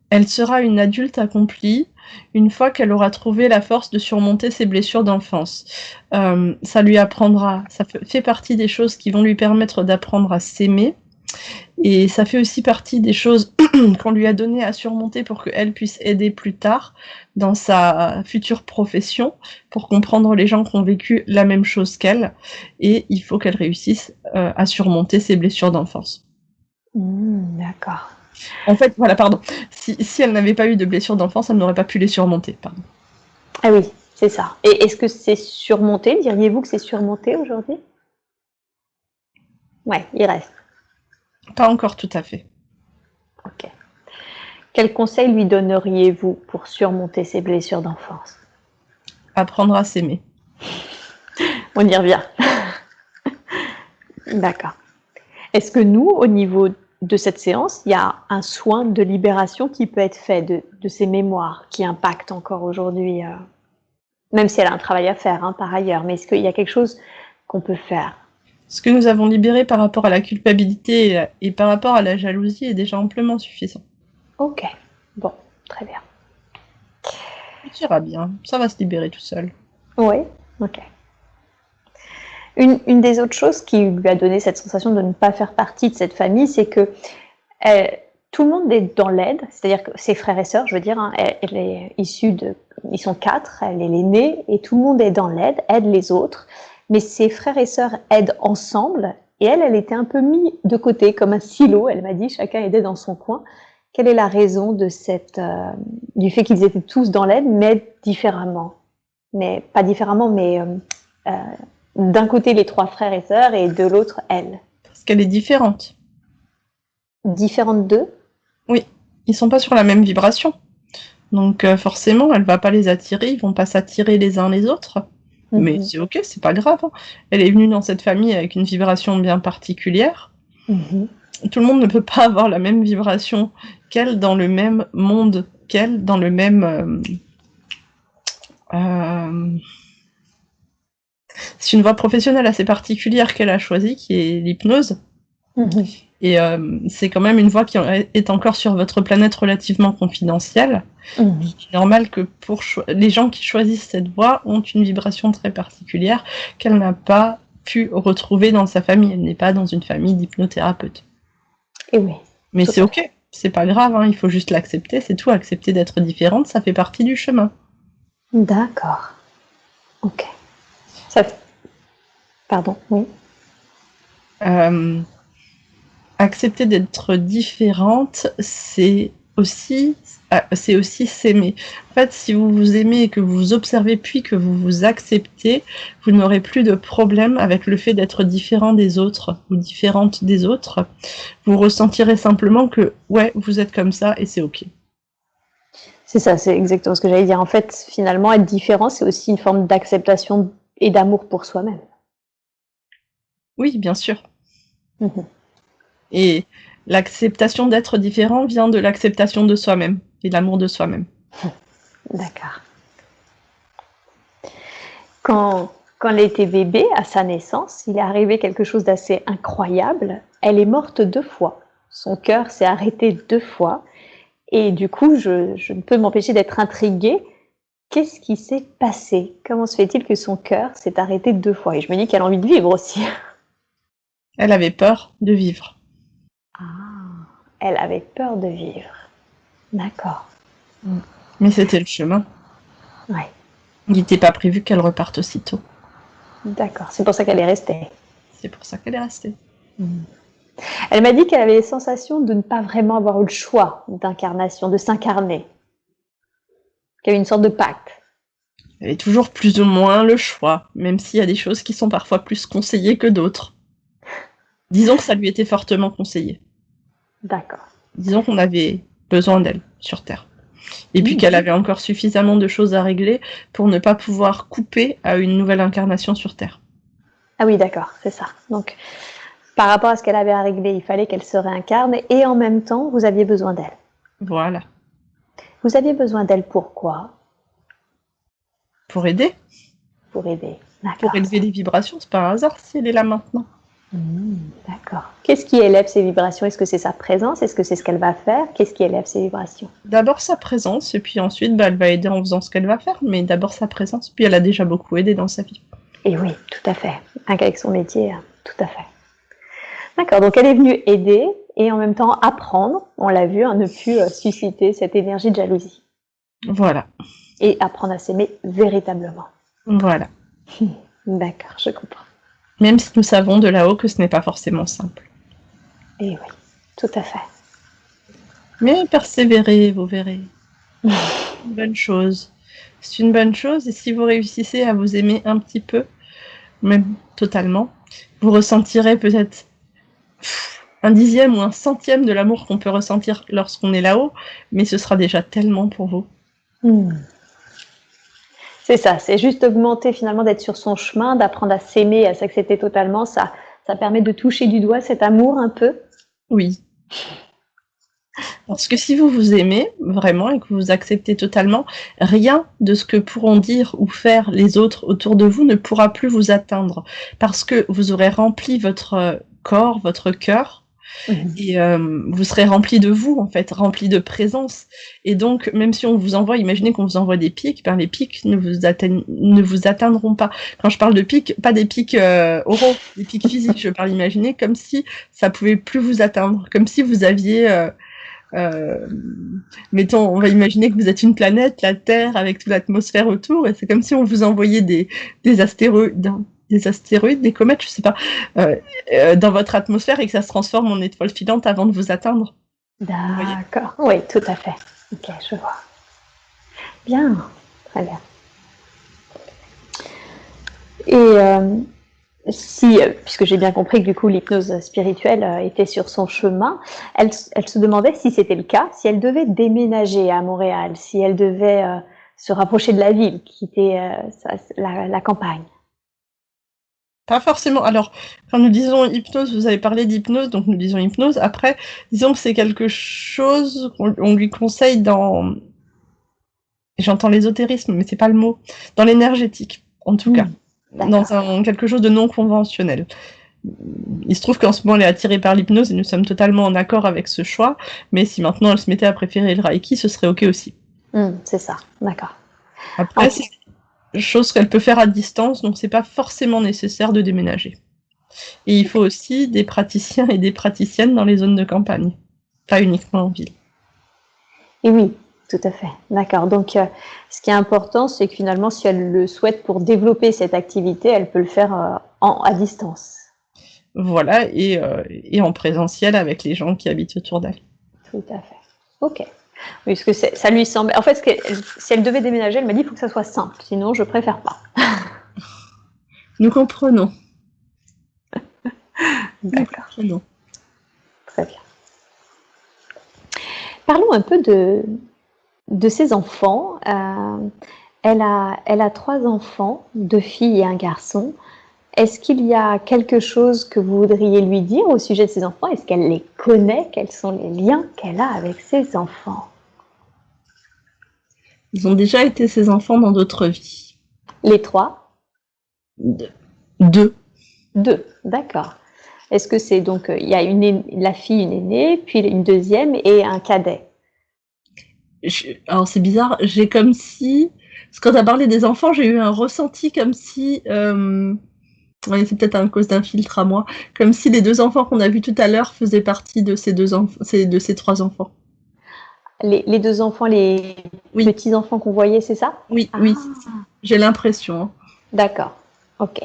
Elle sera une adulte accomplie une fois qu'elle aura trouvé la force de surmonter ses blessures d'enfance. Ça lui apprendra, ça fait partie des choses qui vont lui permettre d'apprendre à s'aimer. Et ça fait aussi partie des choses qu'on lui a données à surmonter pour qu'elle puisse aider plus tard dans sa future profession, pour comprendre les gens qui ont vécu la même chose qu'elle. Et il faut qu'elle réussisse à surmonter ses blessures d'enfance. D'accord. En fait, voilà, pardon. Si elle n'avait pas eu de blessures d'enfance, elle n'aurait pas pu les surmonter. Pardon. Ah oui, c'est ça. Et est-ce que c'est surmonté? Diriez-vous que c'est surmonté aujourd'hui? Ouais, il reste. Pas encore tout à fait. Ok. Quel conseil lui donneriez-vous pour surmonter ses blessures d'enfance? Apprendre à s'aimer. On y revient. D'accord. Est-ce que nous, au niveau de cette séance, il y a un soin de libération qui peut être fait de ces mémoires qui impactent encore aujourd'hui, même si elle a un travail à faire hein, par ailleurs, mais est-ce qu'il y a quelque chose qu'on peut faire? Ce que nous avons libéré par rapport à la culpabilité et par rapport à la jalousie est déjà amplement suffisant. Ok, bon, très bien. Tout ira bien, ça va se libérer tout seul. Oui, ok. Une des autres choses qui lui a donné cette sensation de ne pas faire partie de cette famille, c'est que tout le monde est dans l'aide, c'est-à-dire que ses frères et sœurs, je veux dire, hein, elle est issue de... Ils sont 4, elle est l'aînée, et tout le monde est dans l'aide, aide les autres, mais ses frères et sœurs aident ensemble, et elle était un peu mise de côté, comme un silo, elle m'a dit, chacun aidait dans son coin. Quelle est la raison de du fait qu'ils étaient tous dans l'aide, mais différemment? Mais pas différemment, mais d'un côté les 3 frères et sœurs, et de l'autre elle. Parce qu'elle est différente. Différente d'eux? Oui, ils sont pas sur la même vibration. Donc forcément, elle va pas les attirer, ils vont pas s'attirer les uns les autres. Mais c'est ok, c'est pas grave. Hein. Elle est venue dans cette famille avec une vibration bien particulière. Tout le monde ne peut pas avoir la même vibration qu'elle dans le même monde qu'elle, dans le même... C'est une voie professionnelle assez particulière qu'elle a choisie, qui est l'hypnose. Et c'est quand même une voie qui est encore sur votre planète relativement confidentielle. C'est normal que les gens qui choisissent cette voie ont une vibration très particulière qu'elle n'a pas pu retrouver dans sa famille. Elle n'est pas dans une famille d'hypnothérapeutes. Et oui. Mais c'est ok, c'est pas grave, hein, il faut juste l'accepter, c'est tout. Accepter d'être différente, ça fait partie du chemin. D'accord. Ok. Pardon, oui. Accepter d'être différente, c'est aussi s'aimer. En fait, si vous vous aimez et que vous vous observez puis que vous vous acceptez, vous n'aurez plus de problème avec le fait d'être différent des autres ou différente des autres. Vous ressentirez simplement que, ouais, vous êtes comme ça et c'est ok. C'est ça, c'est exactement ce que j'allais dire. En fait, finalement, être différent, c'est aussi une forme d'acceptation et d'amour pour soi-même. Oui, bien sûr. Et l'acceptation d'être différent vient de l'acceptation de soi-même et de l'amour de soi-même. D'accord. Quand elle était bébé, à sa naissance, il est arrivé quelque chose d'assez incroyable. Elle est morte 2 fois. Son cœur s'est arrêté 2 fois. Et du coup, je ne peux m'empêcher d'être intriguée. Qu'est-ce qui s'est passé? Comment se fait-il que son cœur s'est arrêté 2 fois? Et je me dis qu'elle a envie de vivre aussi. Elle avait peur de vivre. Ah, elle avait peur de vivre. D'accord. Mais c'était le chemin. Ouais, Il n'était pas prévu qu'elle reparte aussitôt. d'accord. C'est pour ça qu'elle est restée. C'est pour ça qu'elle est restée. Elle m'a dit qu'elle avait la sensation de ne pas vraiment avoir eu le choix d'incarnation, de s'incarner. Qu'il y avait une sorte de pacte. Elle avait toujours plus ou moins le choix, même s'il y a des choses qui sont parfois plus conseillées que d'autres. Disons que ça lui était fortement conseillé. D'accord. Disons qu'on avait besoin d'elle sur Terre. Et puis qu'elle avait encore suffisamment de choses à régler pour ne pas pouvoir couper à une nouvelle incarnation sur Terre. Ah oui, d'accord, c'est ça. Donc, par rapport à ce qu'elle avait à régler, il fallait qu'elle se réincarne et en même temps, vous aviez besoin d'elle. Voilà. Vous aviez besoin d'elle pourquoi? Pour aider, Pour aider. D'accord. pour élever les vibrations, c'est pas un hasard si elle est là maintenant. D'accord. Qu'est-ce qui élève ses vibrations? Est-ce que c'est sa présence? Est-ce que c'est ce qu'elle va faire? Qu'est-ce qui élève ses vibrations? D'abord sa présence, et puis ensuite elle va aider en faisant ce qu'elle va faire, mais d'abord sa présence, puis elle a déjà beaucoup aidé dans sa vie. Et oui, tout à fait. Avec son métier, tout à fait. D'accord, donc elle est venue aider et en même temps apprendre, on l'a vu, ne plus susciter cette énergie de jalousie. Voilà. Et apprendre à s'aimer véritablement. Voilà. D'accord, je comprends. Même si nous savons de là-haut que ce n'est pas forcément simple. Et oui, tout à fait. Mais persévérez, vous verrez. C'est une bonne chose. C'est une bonne chose, et si vous réussissez à vous aimer un petit peu, même totalement, vous ressentirez peut-être un dixième ou un centième de l'amour qu'on peut ressentir lorsqu'on est là-haut, mais ce sera déjà tellement pour vous. C'est ça, c'est juste augmenter finalement, d'être sur son chemin, d'apprendre à s'aimer, à s'accepter totalement. Ça permet de toucher du doigt cet amour un peu. Oui. Parce que si vous vous aimez vraiment et que vous vous acceptez totalement, rien de ce que pourront dire ou faire les autres autour de vous ne pourra plus vous atteindre. Parce que vous aurez rempli votre corps, votre cœur, et vous serez rempli de vous, en fait, rempli de présence. Et donc, même si on vous envoie, imaginez qu'on vous envoie des pics, ben les pics ne vous atteindront pas. Quand je parle de pics, pas des pics oraux, des pics physiques, je parle imaginer comme si ça pouvait plus vous atteindre, comme si vous aviez... mettons, on va imaginer que vous êtes une planète, la Terre, avec toute l'atmosphère autour, et c'est comme si on vous envoyait des astéroïdes, des comètes, je sais pas, dans votre atmosphère et que ça se transforme en étoile filante avant de vous atteindre. D'accord, oui, tout à fait. Ok, je vois. Bien, très bien. Et si, puisque j'ai bien compris que du coup l'hypnose spirituelle était sur son chemin, elle se demandait si c'était le cas, si elle devait déménager à Montréal, si elle devait se rapprocher de la ville, quitter la campagne. Pas forcément. Alors, quand nous disons hypnose, vous avez parlé d'hypnose, donc nous disons hypnose. Après, disons que c'est quelque chose qu'on lui conseille dans... J'entends l'ésotérisme, mais c'est pas le mot. Dans l'énergétique, en tout cas. Dans quelque chose de non conventionnel. Il se trouve qu'en ce moment, elle est attirée par l'hypnose et nous sommes totalement en accord avec ce choix. Mais si maintenant elle se mettait à préférer le Reiki, ce serait OK aussi. C'est ça, d'accord. Après, c'est une chose qu'elle peut faire à distance, donc c'est pas forcément nécessaire de déménager. Et il faut aussi des praticiens et des praticiennes dans les zones de campagne, pas uniquement en ville. Et oui, tout à fait. D'accord. Donc, ce qui est important, c'est que finalement, si elle le souhaite pour développer cette activité, elle peut le faire à distance. Voilà, et en présentiel avec les gens qui habitent autour d'elle. Tout à fait. Ok. Oui, parce que ça lui semble... En fait, si elle devait déménager, elle m'a dit qu'il faut que ça soit simple. Sinon, je préfère pas. Nous comprenons. D'accord. Très bien. Parlons un peu de ses enfants. Elle a 3 enfants, 2 filles et un garçon. Est-ce qu'il y a quelque chose que vous voudriez lui dire au sujet de ses enfants? Est-ce qu'elle les connaît? Quels sont les liens qu'elle a avec ses enfants? Ils ont déjà été ses enfants dans d'autres vies. Les 3? 2. 2, d'accord. Est-ce que c'est donc, il y a la fille, une aînée, puis une deuxième et un cadet? Alors c'est bizarre, j'ai comme si... Parce que quand tu as parlé des enfants, j'ai eu un ressenti comme si... Ouais, c'est peut-être à cause d'un filtre à moi. Comme si les 2 enfants qu'on a vus tout à l'heure faisaient partie de de ces 3 enfants. Les deux enfants, les Oui, petits enfants qu'on voyait, c'est ça? oui, Ah, oui, c'est ça. J'ai l'impression, hein. d'accord. Ok.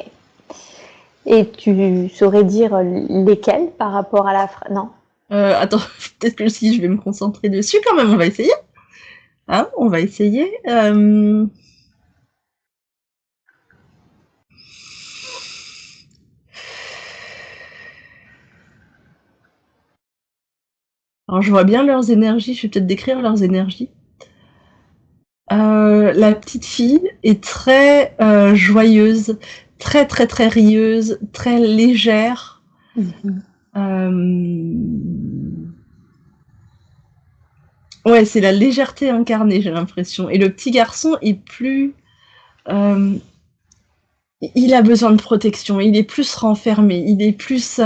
Et tu saurais dire lesquels par rapport à la... Non? Attends, peut-être que si je vais me concentrer dessus quand même, on va essayer. Hein, on va essayer. Alors je vois bien leurs énergies, je vais peut-être décrire leurs énergies. La petite fille est très joyeuse, très très très rieuse, très légère. Ouais, c'est la légèreté incarnée, j'ai l'impression. Et le petit garçon est plus... il a besoin de protection, il est plus renfermé, il est plus...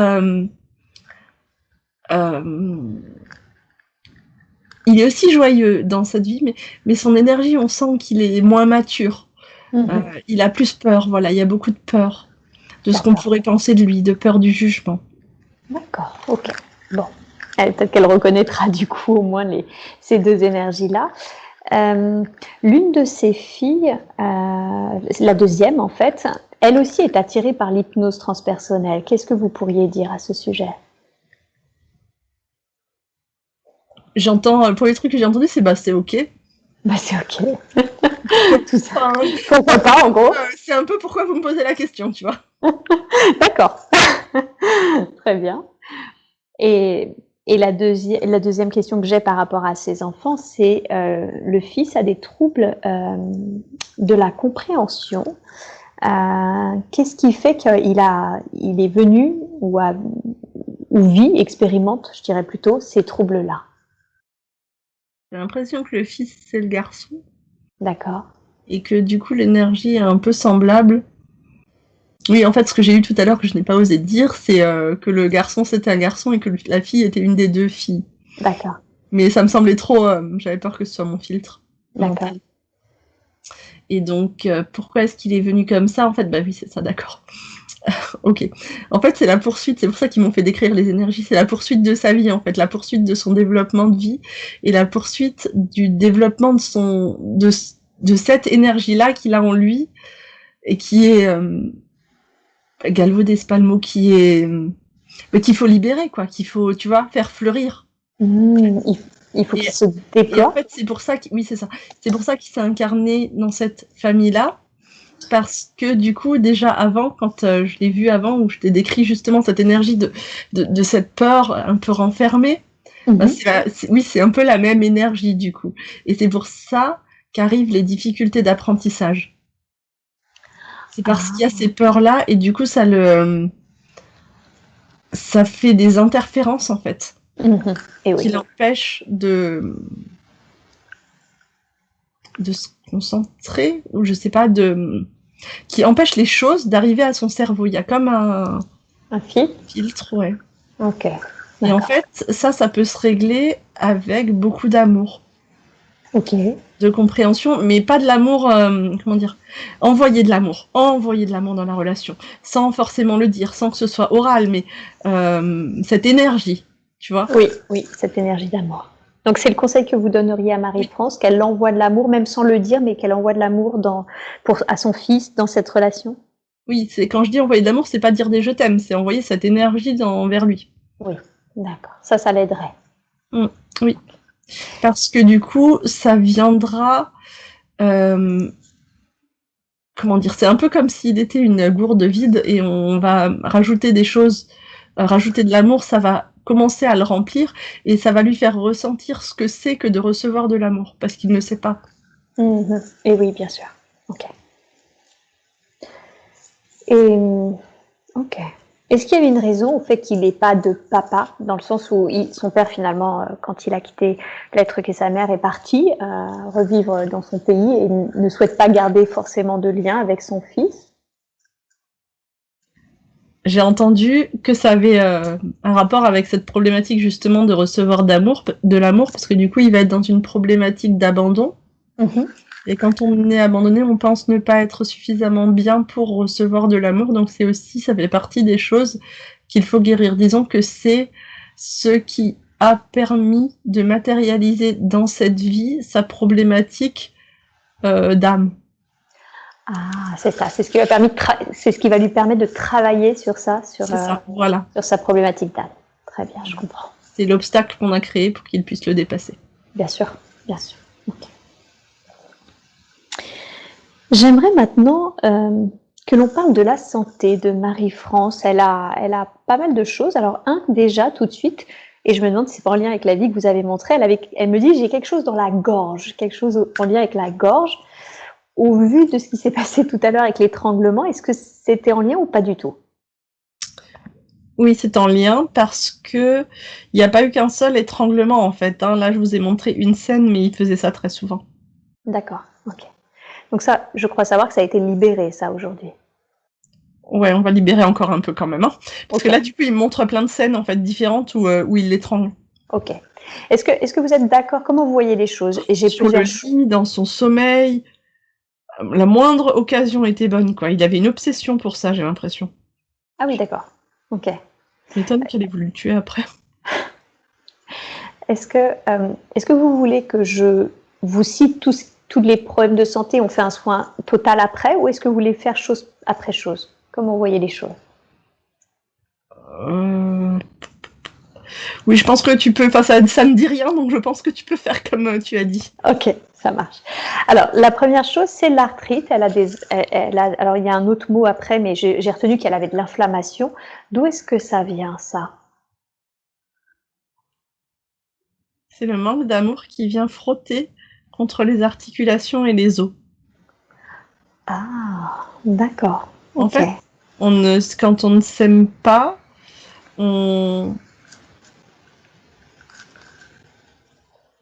il est aussi joyeux dans cette vie, mais son énergie, on sent qu'il est moins mature. Il a plus peur, voilà, il y a beaucoup de peur de ce qu'on pourrait penser de lui, de peur du jugement. D'accord, ok. Bon, peut-être qu'elle reconnaîtra du coup au moins ces deux énergies-là. L'une de ses filles, la deuxième en fait, elle aussi est attirée par l'hypnose transpersonnelle. Qu'est-ce que vous pourriez dire à ce sujet? J'entends, pour les trucs que j'ai entendus, c'est ok. Bah c'est ok. Tout ça. Pourquoi pas en gros? C'est un peu pourquoi vous me posez la question, tu vois. D'accord. Très bien. Et la deuxième question que j'ai par rapport à ces enfants, c'est le fils a des troubles de la compréhension. Qu'est-ce qui fait qu'il est venu ou expérimente, je dirais plutôt, ces troubles-là? J'ai l'impression que le fils, c'est le garçon. D'accord. Et que du coup, l'énergie est un peu semblable. Oui, en fait, ce que j'ai eu tout à l'heure que je n'ai pas osé dire, c'est que le garçon, c'était un garçon et que la fille était une des 2 filles. D'accord. Mais ça me semblait trop... j'avais peur que ce soit mon filtre. D'accord. Et donc, pourquoi est-ce qu'il est venu comme ça? En fait, bah oui, c'est ça, d'accord. Ok. En fait, c'est la poursuite, c'est pour ça qu'ils m'ont fait décrire les énergies, c'est la poursuite de sa vie, en fait, la poursuite de son développement de vie et la poursuite du développement de cette énergie-là qu'il a en lui et qui est galvaudé, c'est pas le mot, mais qu'il faut libérer, quoi, qu'il faut, tu vois, faire fleurir. Il faut qu'il se déploie. Et en fait, c'est pour ça oui, c'est ça. C'est pour ça qu'il s'est incarné dans cette famille-là. Parce que du coup, déjà avant, quand je l'ai vu avant, où je t'ai décrit justement cette énergie de cette peur un peu renfermée, bah, c'est un peu la même énergie du coup. Et c'est pour ça qu'arrivent les difficultés d'apprentissage. C'est parce qu'il y a ces peurs-là et du coup, ça fait des interférences en fait. Et oui. Qui l'empêchent de se concentrer, ou je sais pas, qui empêche les choses d'arriver à son cerveau. Il y a comme un filtre, ouais. Ok. Et en fait, ça peut se régler avec beaucoup d'amour. Ok. De compréhension, mais pas de l'amour, comment dire, envoyer de l'amour dans la relation, sans forcément le dire, sans que ce soit oral, mais cette énergie, tu vois. Oui, cette énergie d'amour. Donc c'est le conseil que vous donneriez à Marie-France, qu'elle envoie de l'amour, même sans le dire, mais qu'elle envoie de l'amour à son fils dans cette relation? Oui, c'est quand je dis envoyer de l'amour, c'est pas dire des je t'aime, c'est envoyer cette énergie vers lui. Oui, d'accord. Ça l'aiderait. Oui. Parce que du coup, ça viendra... comment dire, c'est un peu comme s'il était une gourde vide et on va rajouter des choses, rajouter de l'amour, ça va commencer à le remplir et ça va lui faire ressentir ce que c'est que de recevoir de l'amour, parce qu'il ne sait pas. Et oui, bien sûr. Ok. Et ok. Est-ce qu'il y avait une raison au fait qu'il n'ait pas de papa, dans le sens où son père finalement, quand il a quitté l'être qu'est sa mère, est parti revivre dans son pays et ne souhaite pas garder forcément de lien avec son fils? J'ai entendu que ça avait un rapport avec cette problématique justement de recevoir de l'amour, parce que du coup, il va être dans une problématique d'abandon. Mhm. Et quand on est abandonné, on pense ne pas être suffisamment bien pour recevoir de l'amour. Donc c'est aussi, ça fait partie des choses qu'il faut guérir. Disons que c'est ce qui a permis de matérialiser dans cette vie sa problématique d'âme. Ah, c'est ça. C'est ce qui va permis c'est ce qui va lui permettre de travailler sur ça, C'est ça, voilà. sur sa problématique d'âme. Très bien, je comprends. C'est l'obstacle qu'on a créé pour qu'il puisse le dépasser. Bien sûr, bien sûr. Okay. J'aimerais maintenant que l'on parle de la santé de Marie-France. Elle a pas mal de choses. Alors, déjà, tout de suite, et je me demande si c'est pas en lien avec la vie que vous avez montrée, elle me dit, j'ai quelque chose dans la gorge, quelque chose en lien avec la gorge. Au vu de ce qui s'est passé tout à l'heure avec l'étranglement, est-ce que c'était en lien ou pas du tout? Oui, c'est en lien parce que il n'y a pas eu qu'un seul étranglement en fait. Hein. Là, je vous ai montré une scène, mais il faisait ça très souvent. D'accord, ok. Donc ça, je crois savoir que ça a été libéré, ça, aujourd'hui. Ouais, on va libérer encore un peu quand même. Hein. Parce que là, du coup, il montre plein de scènes en fait différentes où il l'étrangle. Ok. Est-ce que vous êtes d'accord? Comment vous voyez les choses? Et j'ai Sur le lit, dans son sommeil, la moindre occasion était bonne, quoi. Il avait une obsession pour ça, j'ai l'impression. Ah oui, d'accord. Ok. M'étonne qu'elle ait voulu le tuer après. Est-ce que vous voulez que je vous cite tous les problèmes de santé, on fait un soin total après, ou est-ce que vous voulez faire chose après chose? Comment vous voyez les choses? Oui, je pense que tu peux. Enfin, ça me dit rien, donc je pense que tu peux faire comme tu as dit. Ok, ça marche. Alors, la première chose, c'est l'arthrite. Alors, il y a un autre mot après, mais j'ai retenu qu'elle avait de l'inflammation. D'où est-ce que ça vient, ça? C'est le manque d'amour qui vient frotter contre les articulations et les os. Ah, d'accord. En Ok. fait, quand on ne s'aime pas, il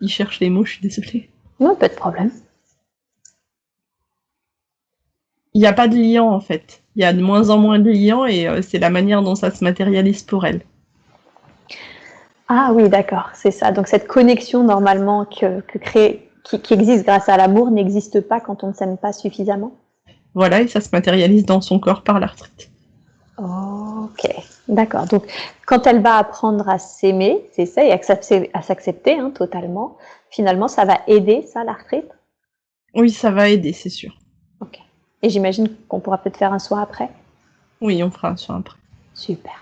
cherche les mots, je suis désolée. Non, pas de problème. Il n'y a pas de liant, en fait. Il y a de moins en moins de liant et c'est la manière dont ça se matérialise pour elle. Ah oui, d'accord, c'est ça. Donc cette connexion normalement qui existe grâce à l'amour n'existe pas quand on ne s'aime pas suffisamment. Voilà, et ça se matérialise dans son corps par l'arthrite. Ok, d'accord. Donc quand elle va apprendre à s'aimer, c'est ça, et à s'accepter hein, totalement, finalement ça va aider ça, l'arthrite? Oui, ça va aider, c'est sûr. Ok. Et j'imagine qu'on pourra peut-être faire un soin après? Oui, on fera un soin après. Super.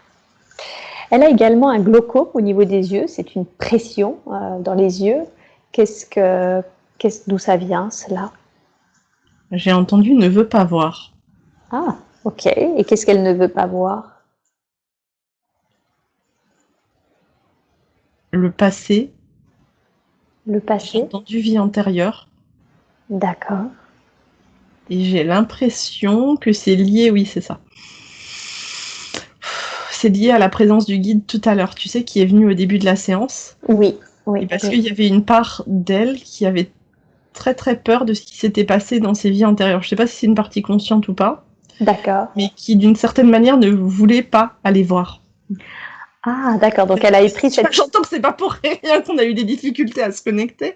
Elle a également un glaucome au niveau des yeux, c'est une pression dans les yeux. D'où ça vient cela? J'ai entendu ne veut pas voir. Ah, ok. Et qu'est-ce qu'elle ne veut pas voir? Le passé. Le J'ai passé? entendu vie antérieure. D'accord. Et j'ai l'impression que c'est lié, oui, c'est ça. C'est lié à la présence du guide tout à l'heure, tu sais, qui est venu au début de la séance. Oui, oui, Et parce oui. qu'il y avait une part d'elle qui avait très très peur de ce qui s'était passé dans ses vies antérieures. Je sais pas si c'est une partie consciente ou pas, D'accord. mais qui d'une certaine manière ne voulait pas aller voir. Ah, d'accord. Donc elle a pris cette... J'entends que c'est pas pour rien qu'on a eu des difficultés à se connecter.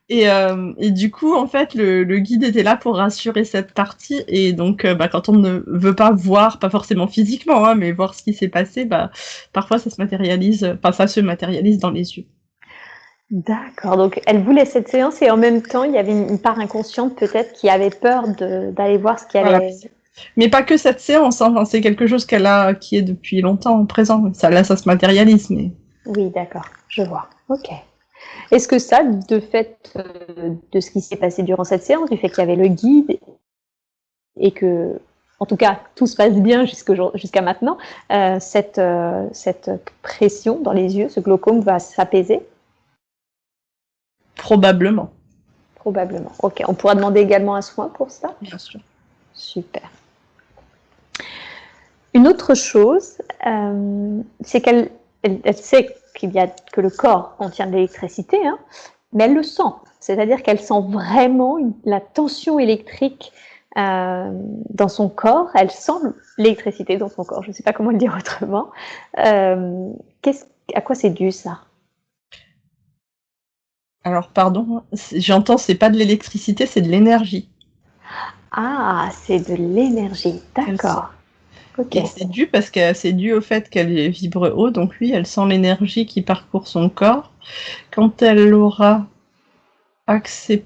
Et du coup, en fait, le guide était là pour rassurer cette partie. Et donc, quand on ne veut pas voir, pas forcément physiquement, hein, mais voir ce qui s'est passé, parfois ça se matérialise dans les yeux. D'accord. Donc elle voulait cette séance et en même temps, il y avait une part inconsciente peut-être qui avait peur d'aller voir ce qui Voilà. allait... Mais pas que cette séance, hein. Enfin, c'est quelque chose qui est depuis longtemps présent. Là, ça se matérialise, mais... Oui, d'accord. Je vois. Ok. Est-ce que ça, de fait de ce qui s'est passé durant cette séance, du fait qu'il y avait le guide et que, en tout cas, tout se passe bien jusqu'à maintenant, cette pression dans les yeux, ce glaucome va s'apaiser? Probablement. Probablement. Ok. On pourra demander également un soin pour ça? Bien sûr. Super. Une autre chose, c'est qu'elle sait que le corps contient de l'électricité, hein, mais elle le sent. C'est-à-dire qu'elle sent vraiment la tension électrique dans son corps, elle sent l'électricité dans son corps. Je ne sais pas comment le dire autrement. À quoi c'est dû ça? Alors pardon, j'entends, c'est pas de l'électricité, c'est de l'énergie. Ah, c'est de l'énergie. Elle sent. D'accord. Ok. Et c'est dû au fait qu'elle vibre haut, donc oui, elle sent l'énergie qui parcourt son corps. Quand elle aura accepté,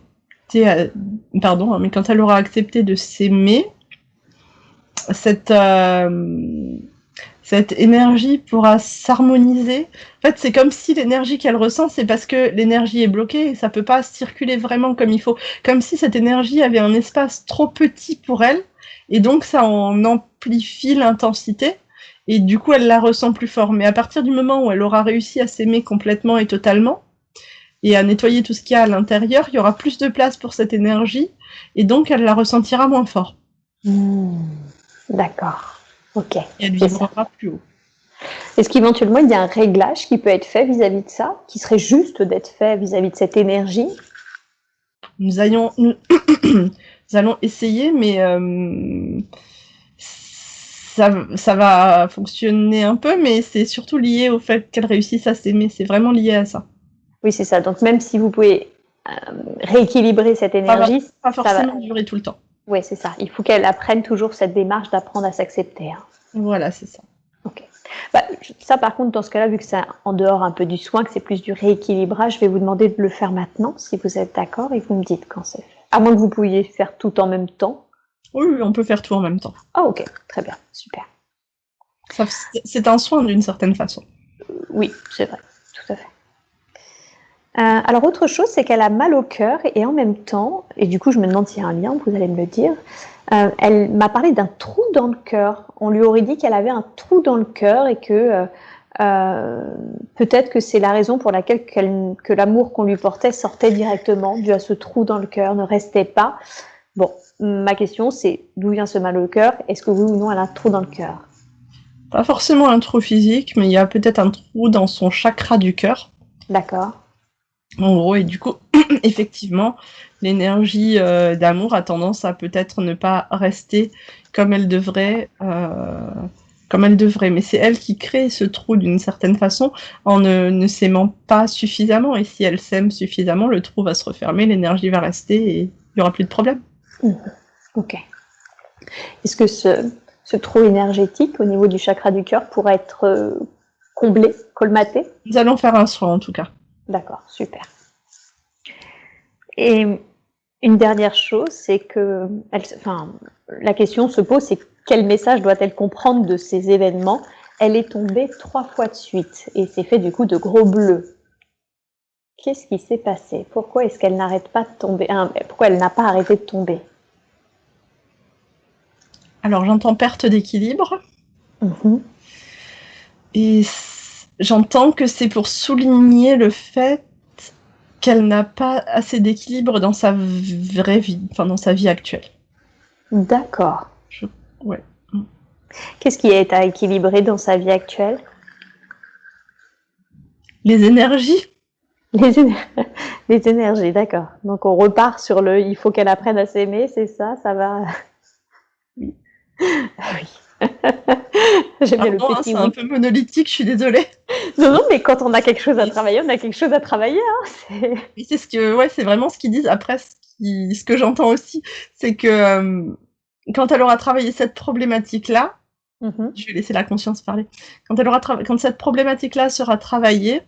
mais quand elle aura accepté de s'aimer, cette, cette énergie pourra s'harmoniser. En fait, c'est comme si l'énergie qu'elle ressent, c'est parce que l'énergie est bloquée et ça peut pas circuler vraiment comme il faut. Comme si cette énergie avait un espace trop petit pour elle, et donc ça en amplifie l'intensité, et du coup elle la ressent plus fort. Mais à partir du moment où elle aura réussi à s'aimer complètement et totalement, et à nettoyer tout ce qu'il y a à l'intérieur, il y aura plus de place pour cette énergie, et donc elle la ressentira moins fort. D'accord. Ok. Et elle C'est ça. vibrera plus haut. Est-ce qu'éventuellement il y a un réglage qui peut être fait vis-à-vis de ça, qui serait juste d'être fait vis-à-vis de cette énergie? Nous allons essayer, mais ça va fonctionner un peu, mais c'est surtout lié au fait qu'elle réussisse à s'aimer. C'est vraiment lié à ça. Oui, c'est ça. Donc même si vous pouvez rééquilibrer cette Ça va énergie, pas ça va. forcément durer tout le temps. Oui, c'est ça. Il faut qu'elle apprenne toujours cette démarche d'apprendre à s'accepter. Hein. Voilà, c'est ça. Ok. Bah, ça, par contre, dans ce cas-là, vu que c'est en dehors un peu du soin, que c'est plus du rééquilibrage, je vais vous demander de le faire maintenant, si vous êtes d'accord, et vous me dites quand c'est fait. À moins que vous pouviez faire tout en même temps. Oui, on peut faire tout en même temps. Ah, ok, très bien, super. C'est un soin d'une certaine façon. Oui, c'est vrai, tout à fait. Alors, autre chose, c'est qu'elle a mal au cœur et en même temps, et du coup, je me demande s'il y a un lien, vous allez me le dire, elle m'a parlé d'un trou dans le cœur. On lui aurait dit qu'elle avait un trou dans le cœur et que peut-être que c'est la raison pour laquelle que l'amour qu'on lui portait sortait directement, dû à ce trou dans le cœur, ne restait pas. Bon, ma question, c'est d'où vient ce mal au cœur? Est-ce que oui ou non, elle a un trou dans le cœur? Pas forcément un trou physique, mais il y a peut-être un trou dans son chakra du cœur. D'accord. En gros, et du coup, effectivement, l'énergie d'amour a tendance à peut-être ne pas rester comme elle devrait, mais c'est elle qui crée ce trou d'une certaine façon en ne s'aimant pas suffisamment. Et si elle s'aime suffisamment, le trou va se refermer, l'énergie va rester et il n'y aura plus de problème. Ok. Est-ce que ce trou énergétique au niveau du chakra du cœur pourrait être comblé, colmaté? Nous allons faire un soin en tout cas. D'accord, super. Et une dernière chose, c'est que la question se pose, c'est quel message doit-elle comprendre de ces événements? Elle est tombée 3 fois de suite et c'est fait du coup de gros bleus. Qu'est-ce qui s'est passé? Pourquoi est-ce qu'elle n'arrête pas de tomber? Pourquoi elle n'a pas arrêté de tomber? Alors j'entends perte d'équilibre. Et j'entends que c'est pour souligner le fait qu'elle n'a pas assez d'équilibre dans sa vraie vie, enfin dans sa vie actuelle. D'accord. Ouais. Qu'est-ce qui est à équilibrer dans sa vie actuelle? Les énergies. Les énergies, d'accord. Donc on repart sur le il faut qu'elle apprenne à s'aimer, c'est ça? Ça va? Oui. Oui. J'aime bien le Pardon, petit c'est oui. un peu monolithique, je suis désolée. Non, mais quand on a quelque chose à travailler, on a quelque chose à travailler. Hein. Oui, c'est vraiment ce qu'ils disent. Après, ce que j'entends aussi, c'est que quand elle aura travaillé cette problématique-là, je vais laisser la conscience parler. Quand cette problématique-là sera travaillée,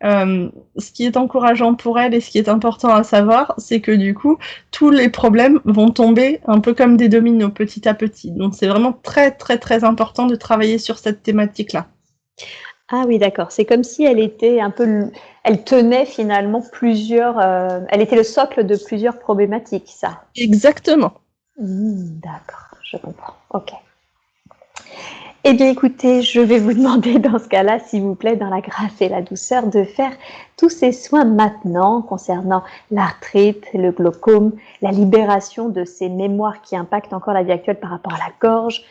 ce qui est encourageant pour elle et ce qui est important à savoir, c'est que du coup, tous les problèmes vont tomber un peu comme des dominos, petit à petit. Donc c'est vraiment très très très important de travailler sur cette thématique-là. Ah oui, d'accord. C'est comme si elle était un peu, elle tenait finalement plusieurs, elle était le socle de plusieurs problématiques, ça. Exactement. D'accord, je comprends. Ok. Eh bien, écoutez, je vais vous demander dans ce cas-là, s'il vous plaît, dans la grâce et la douceur, de faire tous ces soins maintenant concernant l'arthrite, le glaucome, la libération de ces mémoires qui impactent encore la vie actuelle par rapport à la gorge,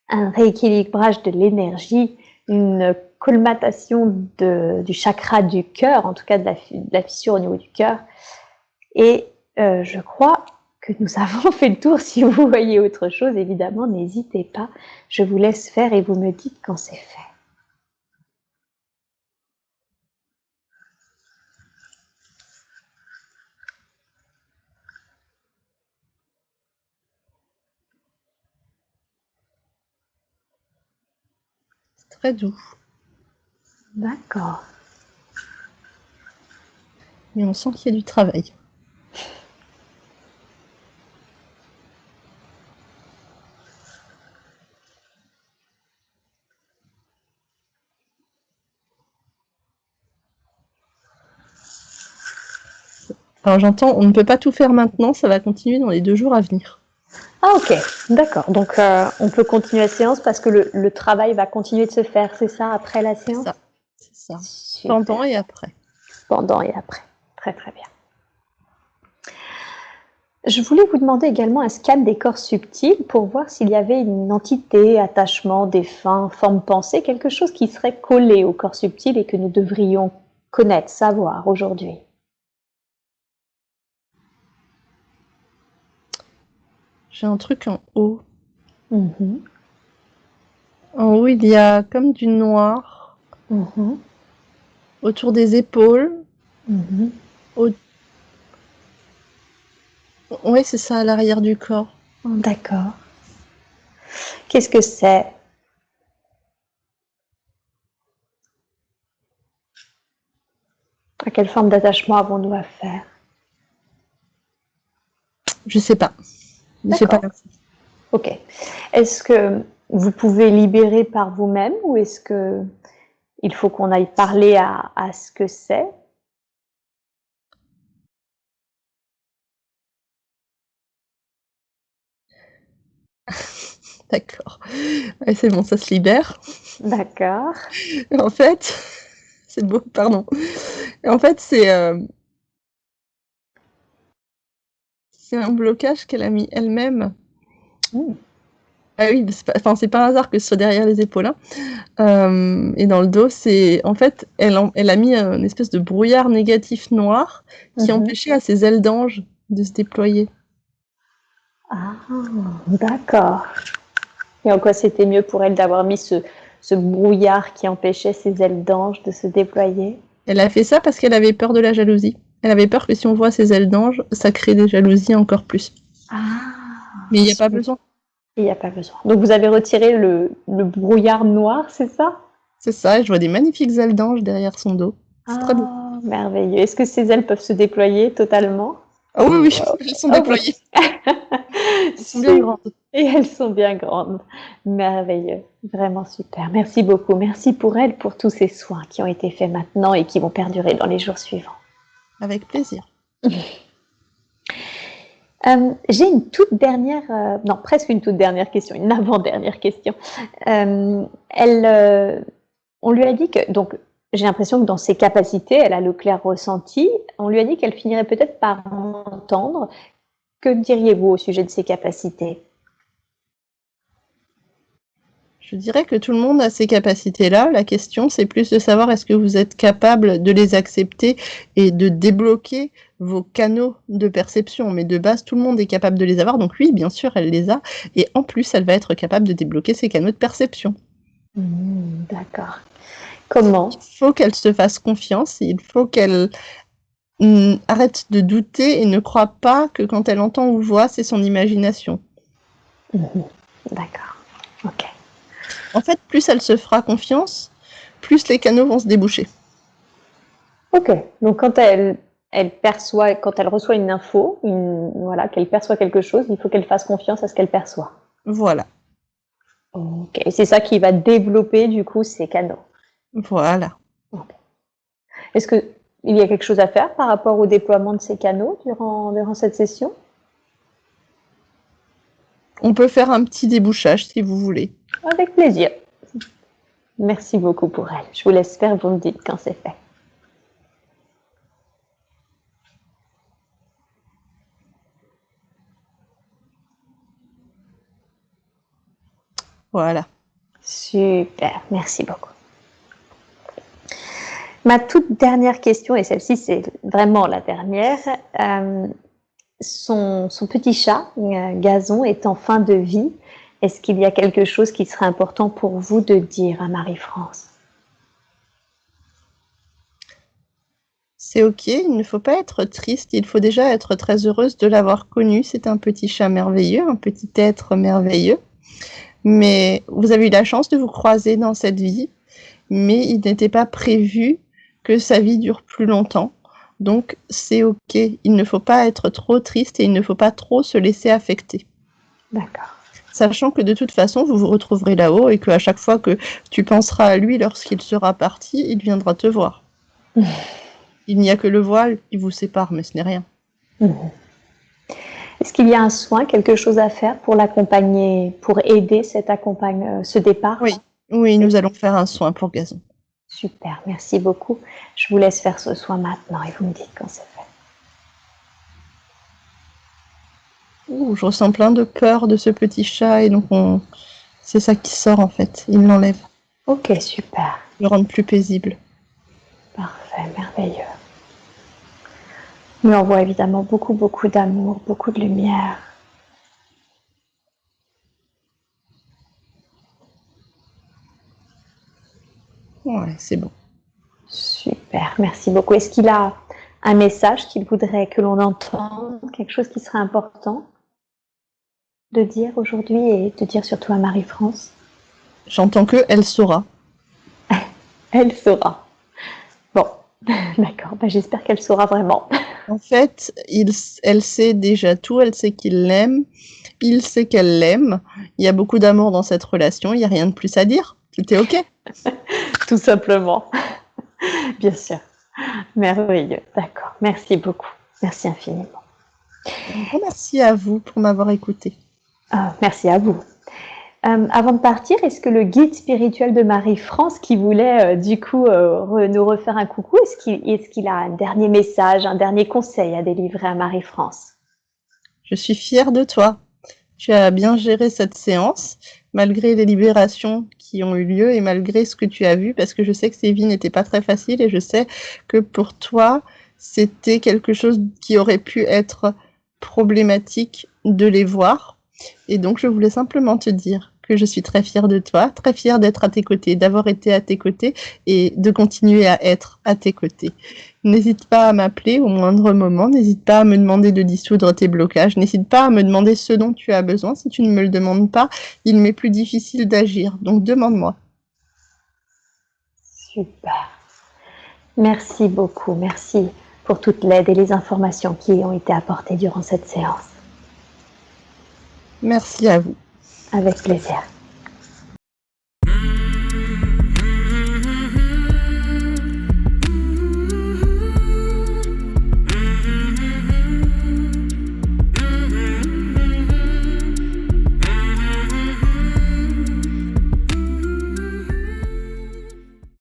un rééquilibrage de l'énergie, une colmatation du chakra du cœur, en tout cas de la fissure au niveau du cœur. Et je crois que nous avons fait le tour. Si vous voyez autre chose, évidemment, n'hésitez pas. Je vous laisse faire et vous me dites quand c'est fait. C'est très doux. D'accord. Mais on sent qu'il y a du travail. Alors j'entends, on ne peut pas tout faire maintenant, ça va continuer dans les 2 jours à venir. Ah ok, d'accord. Donc on peut continuer la séance parce que le travail va continuer de se faire, c'est ça, après la séance? C'est ça. Super. Pendant et après. Pendant et après. Très très bien. Je voulais vous demander également un scan des corps subtils pour voir s'il y avait une entité, attachement, défunt, forme pensée, quelque chose qui serait collé au corps subtil et que nous devrions connaître, savoir aujourd'hui. J'ai un truc en haut. Mhm. En haut, il y a comme du noir Mhm. autour des épaules. Mhm. Oui, c'est ça, à l'arrière du corps. D'accord. Qu'est-ce que c'est? À quelle forme d'attachement avons-nous affaire? Je sais pas. Ne fais pas D'accord. Ok. Est-ce que vous pouvez libérer par vous-même ou est-ce que il faut qu'on aille parler à ce que c'est? D'accord. Ouais, c'est bon, ça se libère. D'accord. En fait, c'est beau, pardon. En fait, c'est un blocage qu'elle a mis elle-même. Mmh. Ah oui, c'est pas un hasard que ce soit derrière les épaules, hein. Et dans le dos, c'est en fait, elle a mis une espèce de brouillard négatif noir qui Mmh. empêchait à ses ailes d'ange de se déployer. Ah, d'accord. Et en quoi c'était mieux pour elle d'avoir mis ce brouillard qui empêchait ses ailes d'ange de se déployer? Elle a fait ça parce qu'elle avait peur de la jalousie. Elle avait peur que si on voit ses ailes d'ange, ça crée des jalousies encore plus. Ah, Mais il y a pas besoin. il n'y a pas besoin. Donc vous avez retiré le brouillard noir, c'est ça? C'est ça, et je vois des magnifiques ailes d'ange derrière son dos. C'est très beau. Ah, merveilleux. Est-ce que ces ailes peuvent se déployer totalement? Ah oui, oui, elles sont Oh oui. déployées. Elles sont bien grandes. Et elles sont bien grandes. Merveilleux. Vraiment super. Merci beaucoup. Merci pour elles, pour tous ces soins qui ont été faits maintenant et qui vont perdurer dans les jours suivants. Avec plaisir. J'ai une toute dernière, non, presque une toute dernière question, une avant-dernière question. On lui a dit que, donc, j'ai l'impression que dans ses capacités, elle a le clair ressenti. On lui a dit qu'elle finirait peut-être par entendre. Que diriez-vous au sujet de ses capacités? Je dirais que tout le monde a ces capacités-là. La question, c'est plus de savoir est-ce que vous êtes capable de les accepter et de débloquer vos canaux de perception. Mais de base, tout le monde est capable de les avoir. Donc oui, bien sûr, elle les a. Et en plus, elle va être capable de débloquer ses canaux de perception. D'accord. Comment? Il faut qu'elle se fasse confiance. Il faut qu'elle arrête de douter et ne croit pas que quand elle entend ou voit, c'est son imagination. D'accord. Ok. En fait, plus elle se fera confiance, plus les canaux vont se déboucher. Ok. Donc quand elle perçoit, quand elle reçoit une info, voilà, qu'elle perçoit quelque chose, il faut qu'elle fasse confiance à ce qu'elle perçoit. Voilà. Ok. Et c'est ça qui va développer du coup ces canaux. Voilà. Ok. Est-ce que il y a quelque chose à faire par rapport au déploiement de ces canaux durant cette session? On peut faire un petit débouchage si vous voulez. Avec plaisir. Merci beaucoup pour elle. Je vous laisse faire, vous me dites quand c'est fait. Voilà. Super, merci beaucoup. Ma toute dernière question, et celle-ci c'est vraiment la dernière, son petit chat, Gazon, est en fin de vie. Est-ce qu'il y a quelque chose qui serait important pour vous de dire à Marie-France? C'est OK, il ne faut pas être triste, il faut déjà être très heureuse de l'avoir connu. C'est un petit chat merveilleux, un petit être merveilleux. Mais vous avez eu la chance de vous croiser dans cette vie, mais il n'était pas prévu que sa vie dure plus longtemps. Donc c'est OK, il ne faut pas être trop triste et il ne faut pas trop se laisser affecter. D'accord. Sachant que de toute façon, vous vous retrouverez là-haut et qu'à chaque fois que tu penseras à lui lorsqu'il sera parti, il viendra te voir. Il n'y a que le voile qui vous sépare, mais ce n'est rien. Est-ce qu'il y a un soin, quelque chose à faire pour l'accompagner, pour aider ce départ? Oui, oui, nous allons faire un soin pour Gazon. Super, merci beaucoup. Je vous laisse faire ce soin maintenant et vous me dites quand c'est fait. Ouh, je ressens plein de peur de ce petit chat et donc c'est ça qui sort en fait. Il l'enlève. Ok, super. Le rendre plus paisible. Parfait, merveilleux. Lui envoie évidemment beaucoup, beaucoup d'amour, beaucoup de lumière. Ouais, c'est bon. Super, merci beaucoup. Est-ce qu'il a un message qu'il voudrait que l'on entende, quelque chose qui serait important de dire aujourd'hui et de dire surtout à Marie-France? J'entends que elle saura. Elle saura. Bon, d'accord, j'espère qu'elle saura vraiment. En fait, elle sait déjà tout, elle sait qu'il l'aime, il sait qu'elle l'aime. Il y a beaucoup d'amour dans cette relation, il n'y a rien de plus à dire. Tout est OK. Tout simplement. Bien sûr. Merveilleux, d'accord. Merci beaucoup. Merci infiniment. Un grand merci à vous pour m'avoir écouté. Merci à vous. Avant de partir, est-ce que le guide spirituel de Marie-France qui voulait nous refaire un coucou, est-ce qu'il a un dernier message, un dernier conseil à délivrer à Marie-France? Je suis fière de toi. Tu as bien géré cette séance, malgré les libérations qui ont eu lieu et malgré ce que tu as vu, parce que je sais que ces vies n'étaient pas très faciles et je sais que pour toi, c'était quelque chose qui aurait pu être problématique de les voir. Et donc, je voulais simplement te dire que je suis très fière de toi, très fière d'être à tes côtés, d'avoir été à tes côtés et de continuer à être à tes côtés. N'hésite pas à m'appeler au moindre moment, n'hésite pas à me demander de dissoudre tes blocages, n'hésite pas à me demander ce dont tu as besoin. Si tu ne me le demandes pas, il m'est plus difficile d'agir. Donc demande-moi. Super. Merci beaucoup. Merci pour toute l'aide et les informations qui ont été apportées durant cette séance. Merci à vous. Avec plaisir.